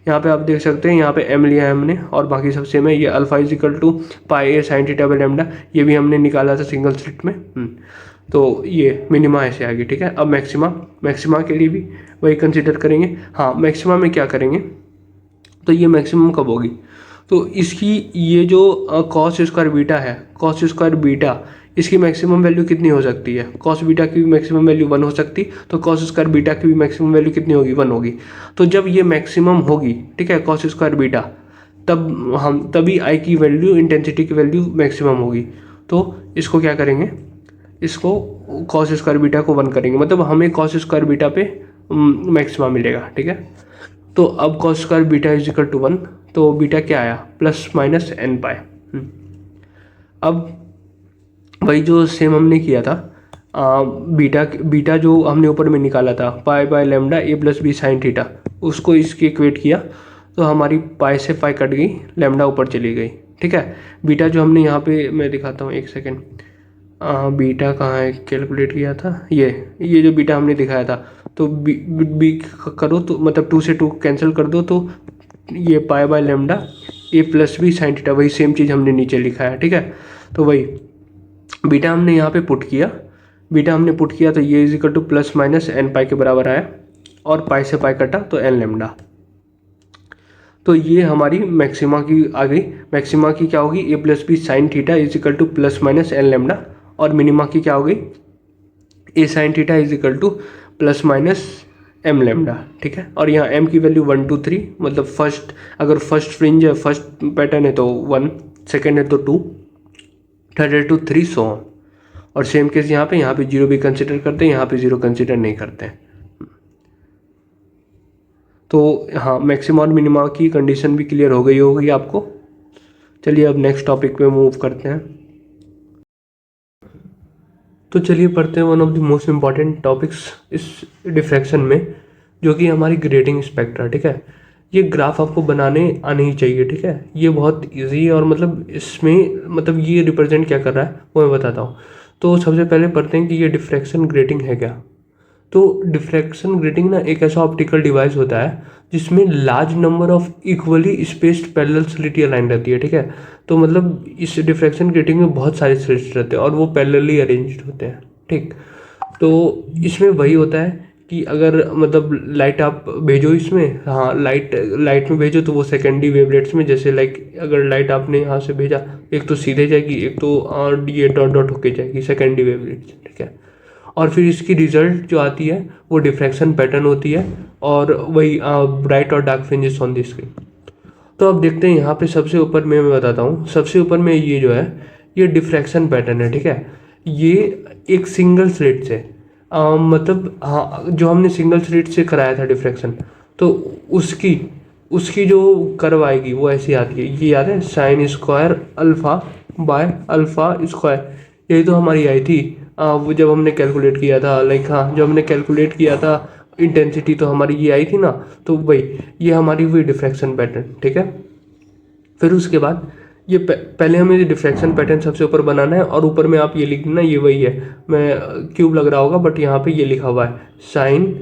यहाँ पे आप देख सकते हैं, यहाँ पे एम लिया है हमने और बाकी सब सेम है। ये alpha is equal to pi A sine theta by lambda, ये भी हमने निकाला था सिंगल स्लिट में। तो ये मिनिमा ऐसे आ गई, ठीक है। अब मैक्सिमा के लिए भी वही कंसिडर करेंगे। हाँ, मैक्सिमा में क्या करेंगे, तो ये मैक्सिमम कब होगी, तो इसकी ये जो कॉस स्क्वायर बीटा है, कॉस स्क्वायर बीटा इसकी मैक्सिमम वैल्यू कितनी हो सकती है, कॉस बीटा की भी मैक्सिमम वैल्यू 1 हो सकती, तो कॉस स्क्वायर बीटा की भी मैक्सिमम वैल्यू कितनी होगी, 1 होगी। तो जब ये मैक्सिमम होगी, ठीक है, कॉस स्क्वायर बीटा, तभी आई की वैल्यू, इंटेंसिटी की वैल्यू मैक्सिमम होगी। तो इसको क्या करेंगे, इसको कॉस स्क्वायर बीटा को 1 करेंगे, मतलब हमें कॉस स्क्वायर बीटा पे मैक्सिमम मिलेगा, ठीक है। तो अब cos square beta is equal to 1, तो बीटा क्या आया, प्लस माइनस एन पाई। अब वही जो सेम हमने किया था, बीटा जो हमने ऊपर में निकाला था, pi by lambda a plus B sine theta, उसको इसके इक्वेट किया, तो हमारी पाई से पाई कट गई, लेमडा ऊपर चली गई, ठीक है। बीटा जो हमने यहाँ पे, मैं दिखाता हूँ एक सेकेंड, बीटा कहाँ है, कैलकुलेट किया था, ये जो बीटा हमने दिखाया था, तो बी करो तो मतलब 2 से 2 कैंसिल कर दो, तो ये pi by lambda a plus B sine theta, वही सेम चीज़ हमने नीचे लिखा है, ठीक है। तो वही बीटा हमने यहाँ पे पुट किया, तो ये is equal to plus minus N pi के बराबर आया, और पाई से पाई कटा तो एन लेमडा। तो ये हमारी मैक्सिमा की आ गई। मैक्सिमा की क्या होगी, A plus B sine theta is equal to plus minus N lambda, और मिनिमा की क्या हो गई, A sine theta is equal to plus minus M lambda, ठीक है। और यहाँ एम की वैल्यू 1 2 3, मतलब अगर फर्स्ट फ्रिंज है, फर्स्ट पैटर्न है तो 1, सेकेंड है तो 2, थर्ड है तो 3, सो ऑन। और सेम केस यहाँ पे 0 भी कंसिडर करते हैं, यहाँ पे 0 कंसिडर नहीं करते हैं। तो हाँ, मैक्सिमा और मिनिमा की कंडीशन भी क्लियर हो गई होगी आपको। चलिए अब नेक्स्ट टॉपिक पे मूव करते हैं। तो चलिए पढ़ते हैं one of the most important topics इस डिफ्रैक्शन में, जो कि हमारी ग्रेटिंग स्पेक्ट्रा, ठीक है। ये ग्राफ आपको बनाने आने ही चाहिए, ठीक है। ये बहुत इजी है, और मतलब इसमें मतलब ये रिप्रेजेंट क्या कर रहा है वो मैं बताता हूँ। तो सबसे पहले पढ़ते हैं कि ये डिफ्रैक्शन ग्रेटिंग है क्या। तो डिफ्रैक्शन ग्रेटिंग ना एक ऐसा ऑप्टिकल डिवाइस होता है जिसमें large number of equally spaced parallel slit align रहती है, ठीक है। तो मतलब इस डिफ्रैक्शन ग्रेटिंग में बहुत सारे स्लिट्स रहते हैं और वो पैरेलली अरेंज्ड होते हैं, ठीक। तो इसमें वही होता है कि अगर मतलब लाइट आप भेजो इसमें, हाँ लाइट में भेजो तो वो सेकेंडरी वेवलेट्स में, जैसे लाइक अगर लाइट आपने यहाँ से भेजा, एक तो सीधे जाएगी, एक तो ये डॉट डॉट होके जाएगी, सेकेंडरी वेवलेट्स, ठीक है। और फिर इसकी रिजल्ट जो आती है वो डिफ्रैक्शन पैटर्न होती है, और वही ब्राइट और dark fringes on the screen. तो अब देखते हैं यहाँ पे सबसे ऊपर में मैं बताता हूँ, सबसे ऊपर में ये जो है ये डिफ्रैक्शन पैटर्न है, ठीक है। ये एक सिंगल स्लिट से मतलब हाँ, जो हमने सिंगल स्लिट से कराया था डिफ्रैक्शन, तो उसकी जो कर्व आएगी वो ऐसी आती है, ये याद है, sine square alpha by alpha square, यही तो हमारी आई थी वो जब हमने कैलकुलेट किया था, लाइक हाँ जब हमने कैलकुलेट किया था इंटेंसिटी, तो हमारी ये आई थी ना। तो वही ये हमारी हुई डिफ्रैक्शन पैटर्न, ठीक है। फिर उसके बाद ये पहले हमें डिफ्रैक्शन पैटर्न सबसे ऊपर बनाना है, और ऊपर में आप ये लिख देना, ये वही है, मैं क्यूब लग रहा होगा बट यहाँ पे ये लिखा हुआ है साइन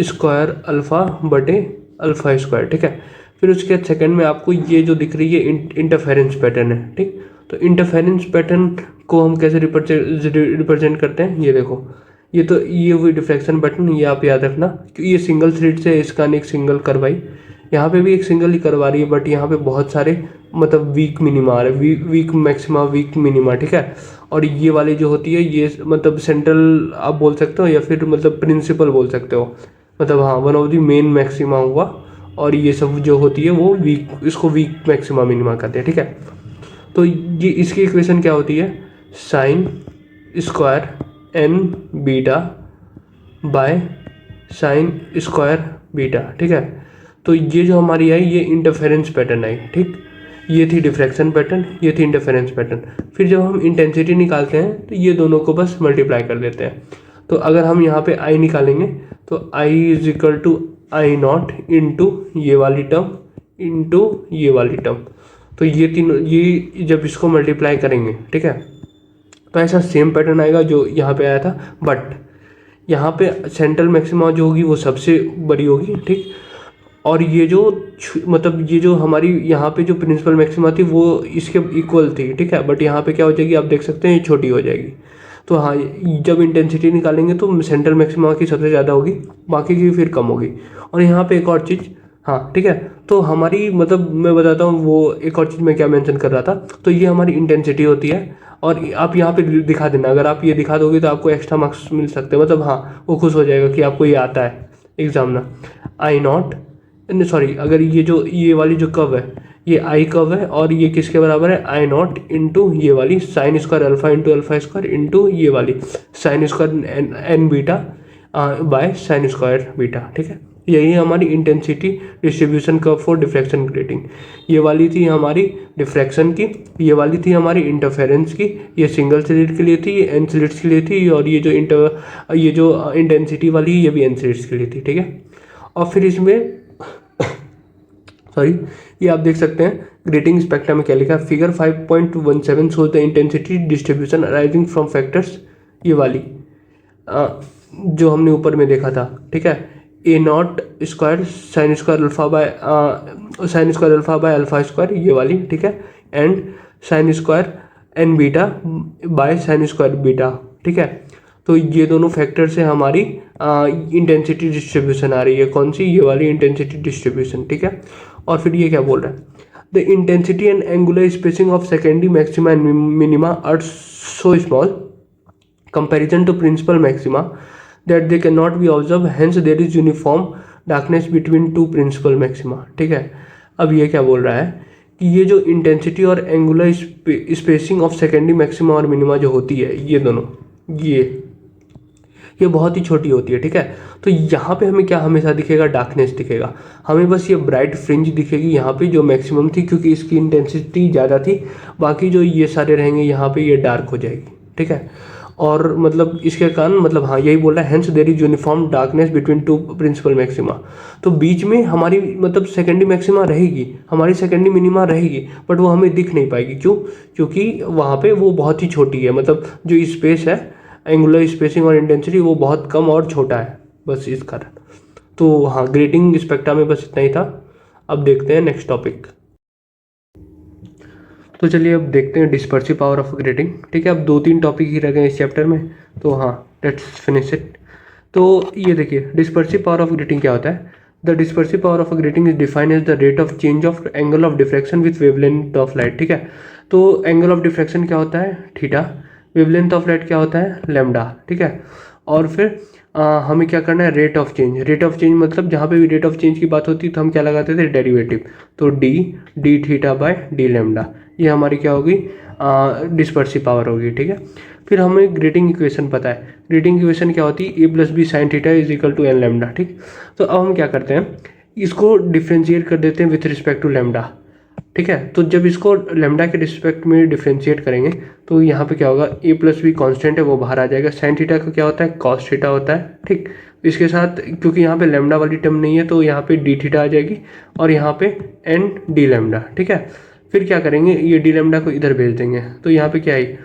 स्क्वायर अल्फा बटे अल्फा स्क्वायर, ठीक है। फिर उसके बाद सेकंड में आपको ये जो दिख रही है इंटरफेरेंस पैटर्न है, ठीक। तो इंटरफेरेंस पैटर्न को हम कैसे रिप्रेजेंट करते हैं, ये देखो, ये हुई डिफ्रैक्शन पैटर्न, ये आप याद रखना, क्योंकि ये सिंगल स्लिट से इसका एक सिंगल कर्व आई, यहाँ पे भी एक सिंगल ही कर्व आ रही है, बट यहाँ पे बहुत सारे मतलब वीक मिनिमा आ रहे हैं, वीक मैक्सिमा वीक मिनिमा, ठीक है। और ये वाली जो होती है ये मतलब सेंट्रल आप बोल सकते हो, या फिर मतलब प्रिंसिपल बोल सकते हो, मतलब हाँ one of the main maxima हुआ। और ये सब जो होती है वो वीक, इसको वीक मैक्सिमा मिनिमा कहते हैं, ठीक है। तो ये इसकी इक्वेशन क्या होती है, sine square N beta by sine square beta, ठीक है। तो ये जो हमारी आई ये इंटरफेरेंस पैटर्न आई, ठीक। ये थी डिफ्रैक्शन पैटर्न, ये थी इंटरफेरेंस पैटर्न। फिर जब हम इंटेंसिटी निकालते हैं तो ये दोनों को बस मल्टीप्लाई कर देते हैं। तो अगर हम यहाँ पे आई निकालेंगे तो I is equal to I nought into ये वाली टर्म इंटू ये वाली टर्म। तो ये तीनों, ये जब इसको मल्टीप्लाई करेंगे, ठीक है, तो ऐसा सेम पैटर्न आएगा जो यहाँ पे आया था, बट यहाँ पे सेंट्रल मैक्सिमा जो होगी वो सबसे बड़ी होगी, ठीक। और ये जो मतलब ये जो हमारी यहाँ पे जो प्रिंसिपल मैक्सिमा थी वो इसके इक्वल थी, ठीक है, बट यहाँ पे क्या हो जाएगी आप देख सकते हैं, ये छोटी हो जाएगी। तो हाँ, जब इंटेंसिटी निकालेंगे तो सेंट्रल मैक्सिमा की सबसे ज़्यादा होगी, बाकी की फिर कम होगी। और यहाँ पे एक और चीज़, हाँ ठीक है। तो हमारी मतलब मैं बताता हूँ वो एक और चीज़ मैं क्या मेंशन कर रहा था। तो ये हमारी इंटेंसिटी होती है, और आप यहाँ पे दिखा देना, अगर आप ये दिखा दोगे तो आपको एक्स्ट्रा मार्क्स मिल सकते हैं, मतलब हाँ वो खुश हो जाएगा कि आपको ये आता है एग्जाम में। आई नॉट, सॉरी, अगर ये वाली जो कर्व है, ये आई कर्व है, और ये किसके बराबर है, आई नॉट इंटू ये वाली sine square alpha into alpha square into ये वाली sine square N beta by sine square beta, ठीक है। यही हमारी intensity distribution curve for diffraction grating. ये वाली थी हमारी डिफ्रैक्शन की, ये वाली थी हमारी इंटरफेरेंस की, ये सिंगल स्लिट के लिए थी, ये एन स्लिट्स के लिए थी, और ये जो इंटेंसिटी वाली ये भी एन स्लिट्स के लिए थी, ठीक है। और फिर इसमें सॉरी, ये आप देख सकते हैं ग्रेटिंग स्पेक्ट्रम में क्या लिखा है, figure 5.17 shows the intensity distribution arising from factors, ये वाली जो हमने ऊपर में देखा था, ठीक है। A not square sine square alpha by alpha square, ये वाली, ठीक है, and sine square N beta by sine square beta, ठीक है। तो ये दोनों फैक्टर से हमारी इंटेंसिटी डिस्ट्रीब्यूशन आ रही है, कौन सी, ये वाली इंटेंसिटी डिस्ट्रीब्यूशन, ठीक है। और फिर ये क्या बोल रहा है, the intensity and angular spacing of secondary maxima and minima are so small comparison to principal maxima that they cannot be observed, hence there is uniform darkness between two principal maxima, ठीक है। अब ये क्या बोल रहा है कि ये जो इंटेंसिटी और angular spacing of secondary maxima और मिनिमा जो होती है, ये दोनों ये बहुत ही छोटी होती है, ठीक है। तो यहाँ पे हमें क्या हमेशा दिखेगा, डार्कनेस दिखेगा, हमें बस ये ब्राइट फ्रिंज दिखेगी यहाँ पे जो मैक्सिमम थी, क्योंकि इसकी इंटेंसिटी ज़्यादा थी, बाकी जो ये सारे रहेंगे यहाँ पे ये डार्क हो जाएगी, ठीक है। और मतलब इसके कारण मतलब हाँ यही बोल रहा है, hence there is uniform darkness between two principal maxima. तो बीच में हमारी मतलब सेकेंडरी मैक्सिमा रहेगी, हमारी सेकेंडरी मिनिमा रहेगी, बट वो हमें दिख नहीं पाएगी, क्यों, क्योंकि वहाँ पे वो बहुत ही छोटी है, मतलब जो स्पेस है, एंगुलर स्पेसिंग और इंटेंसिटी वो बहुत कम और छोटा है, बस इस कारण। तो हाँ, ग्रेटिंग स्पेक्ट्रा में बस इतना ही था। अब देखते हैं नेक्स्ट टॉपिक। तो चलिए अब देखते हैं डिस्पर्सिव पावर ऑफ ग्रेटिंग, ठीक है। अब 2-3 टॉपिक ही रह गए इस चैप्टर में, तो हाँ लेट्स फिनिश इट। तो ये देखिए डिस्पर्सिव पावर ऑफ ग्रेटिंग क्या होता है। The dispersive power of grating is defined as the rate of change of angle of diffraction with wavelength of light, ठीक है। तो एंगल ऑफ डिफ्रैक्शन क्या होता है, थीटा, वेवलेंथ ऑफ लाइट क्या होता है, लैम्डा, ठीक है। और फिर हमें क्या करना है, rate of change. Rate of change मतलब जहाँ पे भी रेट ऑफ चेंज की बात होती है तो हम क्या लगाते थे, डेरिवेटिव। तो d theta by D lambda, ये हमारी क्या होगी, डिस्पर्सिव पावर होगी, ठीक है। फिर हमें ग्रेटिंग इक्वेशन पता है। ग्रेटिंग इक्वेशन क्या होती है, A plus B sine theta is equal to N lambda, ठीक। तो अब हम क्या करते हैं, इसको डिफ्रेंशिएट कर देते हैं विथ रिस्पेक्ट टू लैम्डा, ठीक है। तो जब इसको लैम्डा के रिस्पेक्ट में डिफ्रेंशिएट करेंगे तो यहाँ पे क्या होगा, ए प्लस बी कॉन्स्टेंट है वो बाहर आ जाएगा, साइन थीटा का क्या होता है, कॉस थीटा होता है, ठीक। इसके साथ क्योंकि यहाँ पे लैम्डा वाली टर्म नहीं है तो यहाँ पे डी थीटा आ जाएगी, और यहाँ पे एन डी लैम्डा, ठीक है। फिर क्या करेंगे, ये डी लैम्डा को इधर भेज देंगे, तो यहाँ पे क्या है,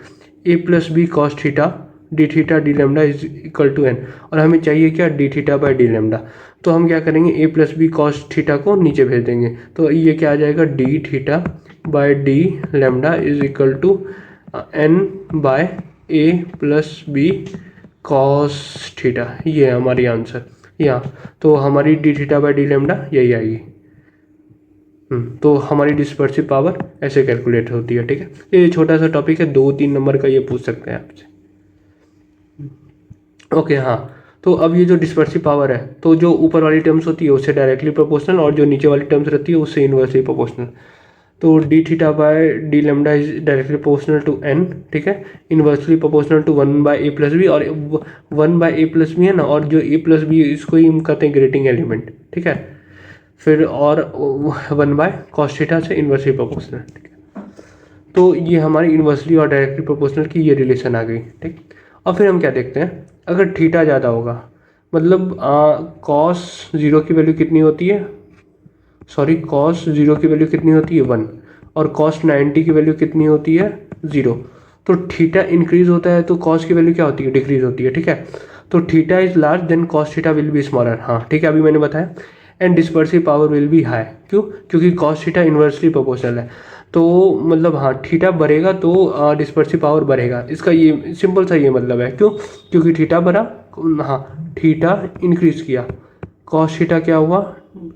A plus B cos theta D lambda is equal to N, और हमें चाहिए क्या, D theta by D lambda. तो हम क्या करेंगे, A plus B cos theta को नीचे भेज देंगे, तो ये क्या आ जाएगा, D theta by D lambda is equal to N by A plus B cos theta, ये है हमारी आंसर यहाँ। तो हमारी D theta by D lambda यही आएगी। तो हमारी डिस्पर्सिव पावर ऐसे कैलकुलेट होती है, ठीक है। ये छोटा सा टॉपिक है, 2-3 नंबर का, ये पूछ सकते हैं आपसे। ओके हाँ, तो अब ये जो डिस्पर्सिव पावर है, तो जो ऊपर वाली टर्म्स होती है उससे डायरेक्टली प्रोपोर्शनल, और जो नीचे वाली टर्म्स रहती है उससे इनवर्सली प्रोपोर्शनल। तो d theta by D lambda is directly proportional to n, ठीक है, inversely proportional to 1 by A plus b, और 1 बाय ए प्लस बी है ना, और जो ए प्लस बी इसको ही हम कहते हैं ग्रेटिंग एलिमेंट, ठीक है। फिर और 1 बाय कॉस थीटा से इन्वर्सली प्रोपोर्शनल, ठीक है। तो ये हमारी इन्वर्सली और डायरेक्टली प्रोपोर्शनल की ये रिलेशन आ गई, ठीक। और फिर हम क्या देखते हैं, अगर थीटा ज़्यादा होगा, मतलब कॉस 0 की वैल्यू कितनी होती है, सॉरी कॉस 0 की वैल्यू कितनी होती है 1, और कॉस 90 की वैल्यू कितनी होती है 0। तो थीटा इंक्रीज होता है तो कॉस की वैल्यू क्या होती है, डिक्रीज होती है, ठीक है। तो theta is large then cos theta will be smaller, हाँ ठीक है, अभी मैंने बताया। And dispersive power will be high, क्यों, क्योंकि कॉस थीटा इन्वर्सली प्रोपोर्शनल है। तो मतलब हाँ, थीटा बढ़ेगा तो डिस्पर्सिव पावर बढ़ेगा, इसका ये सिंपल सा ये मतलब है, क्यों, क्योंकि थीटा बढ़ा, हाँ थीटा इंक्रीज किया, कॉस थीटा क्या हुआ,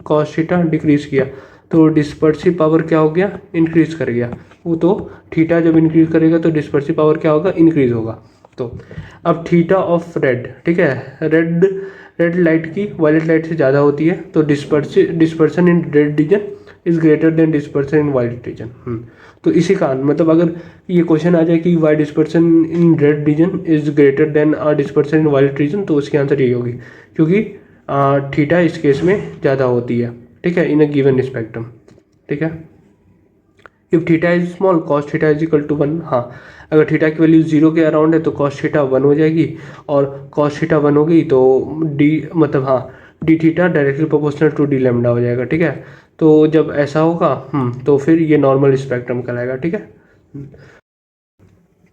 कॉस थीटा डिक्रीज किया तो डिस्पर्सिव पावर क्या हो गया, इंक्रीज कर गया। वो तो थीटा जब इंक्रीज करेगा तो डिस्पर्सिव पावर क्या होगा, इंक्रीज होगा। तो अब थीटा ऑफ रेड, ठीक है, रेड लाइट की वायलेट लाइट से ज़्यादा होती है तो dispersion in red region is greater than dispersion in violet region. तो इसी कारण मतलब अगर ये क्वेश्चन आ जाए कि why dispersion in red region is greater than dispersion in violet region, तो उसकी आंसर यही होगी, क्योंकि थीटा इस केस में ज़्यादा होती है, ठीक है, इन अ गिवन स्पेक्ट्रम, ठीक है। If theta is small cos theta is equal to 1, हाँ अगर थीटा की वैल्यू 0 के अराउंड है तो कॉस थीटा 1 हो जाएगी, और कॉस थीटा 1 हो गई तो डी मतलब हाँ d theta directly proportional to d lambda हो जाएगा, ठीक है। तो जब ऐसा होगा तो फिर ये नॉर्मल स्पेक्ट्रम कहलाएगा, ठीक है।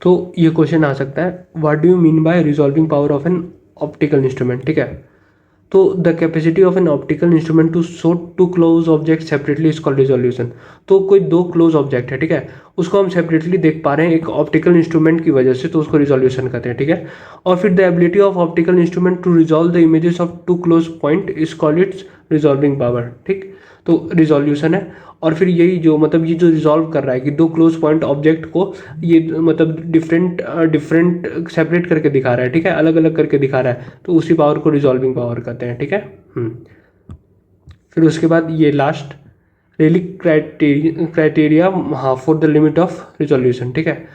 तो ये क्वेश्चन आ सकता है, what do you mean by resolving power of an optical instrument, ठीक है। तो the capacity of an optical instrument to show two close object separately is called resolution. तो कोई दो क्लोज ऑब्जेक्ट है, ठीक है, उसको हम सेपरेटली देख पा रहे हैं एक ऑप्टिकल इंस्ट्रूमेंट की वजह से, तो उसको रिजोल्यूशन कहते हैं, ठीक है। और फिर the ability of optical instrument to resolve the images of two close point is called its resolving power, ठीक। तो रिजोल्यूशन है, और फिर यही जो मतलब ये जो रिजॉल्व कर रहा है कि दो क्लोज पॉइंट ऑब्जेक्ट को ये मतलब डिफरेंट सेपरेट करके दिखा रहा है, ठीक है, अलग अलग करके दिखा रहा है, तो उसी पावर को रिजॉल्विंग पावर कहते हैं, ठीक है। फिर उसके बाद ये लास्ट रेलिक क्राइटेरिया, हाँ, for the limit of resolution, ठीक है।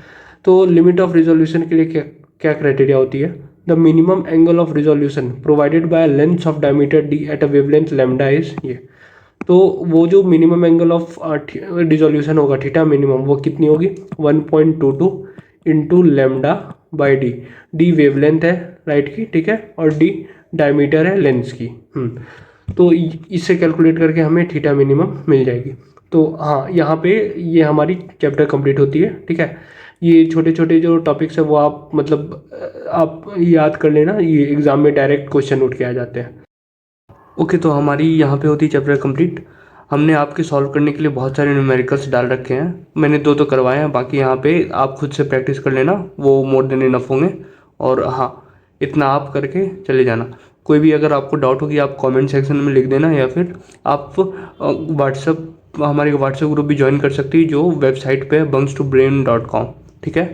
तो लिमिट ऑफ रिजोल्यूशन के लिए क्या क्या क्राइटेरिया होती है, the minimum angle of resolution provided by length of diameter D at a wavelength lambda is ये। तो वो जो मिनिमम एंगल ऑफ रिजोल्यूशन होगा थीटा मिनिमम, वो कितनी होगी, 1.22 into lambda by D. D wavelength है लाइट की, ठीक है, और डी डायमीटर है लेंस की। तो इससे कैलकुलेट करके हमें थीटा मिनिमम मिल जाएगी। तो हाँ, यहाँ पे ये हमारी चैप्टर कंप्लीट होती है, ठीक है। ये छोटे छोटे जो टॉपिक्स है वो आप मतलब आप याद कर लेना, ये एग्ज़ाम में डायरेक्ट क्वेश्चन उठ के आ जाते हैं। ओके, तो हमारी यहाँ पे होती है चैप्टर कंप्लीट। हमने आपके सॉल्व करने के लिए बहुत सारे न्यूमेरिकल्स डाल रखे हैं, मैंने दो तो करवाए हैं, बाकी यहाँ पे आप खुद से प्रैक्टिस कर लेना, वो मोर देन इनफ होंगे। और हाँ, इतना आप करके चले जाना। कोई भी अगर आपको डाउट होगी आप कमेंट सेक्शन में लिख देना, या फिर आप व्हाट्सअप हमारे व्हाट्सएप ग्रुप भी ज्वाइन कर सकती है जो वेबसाइट पे है bunks2brain.com, ठीक है।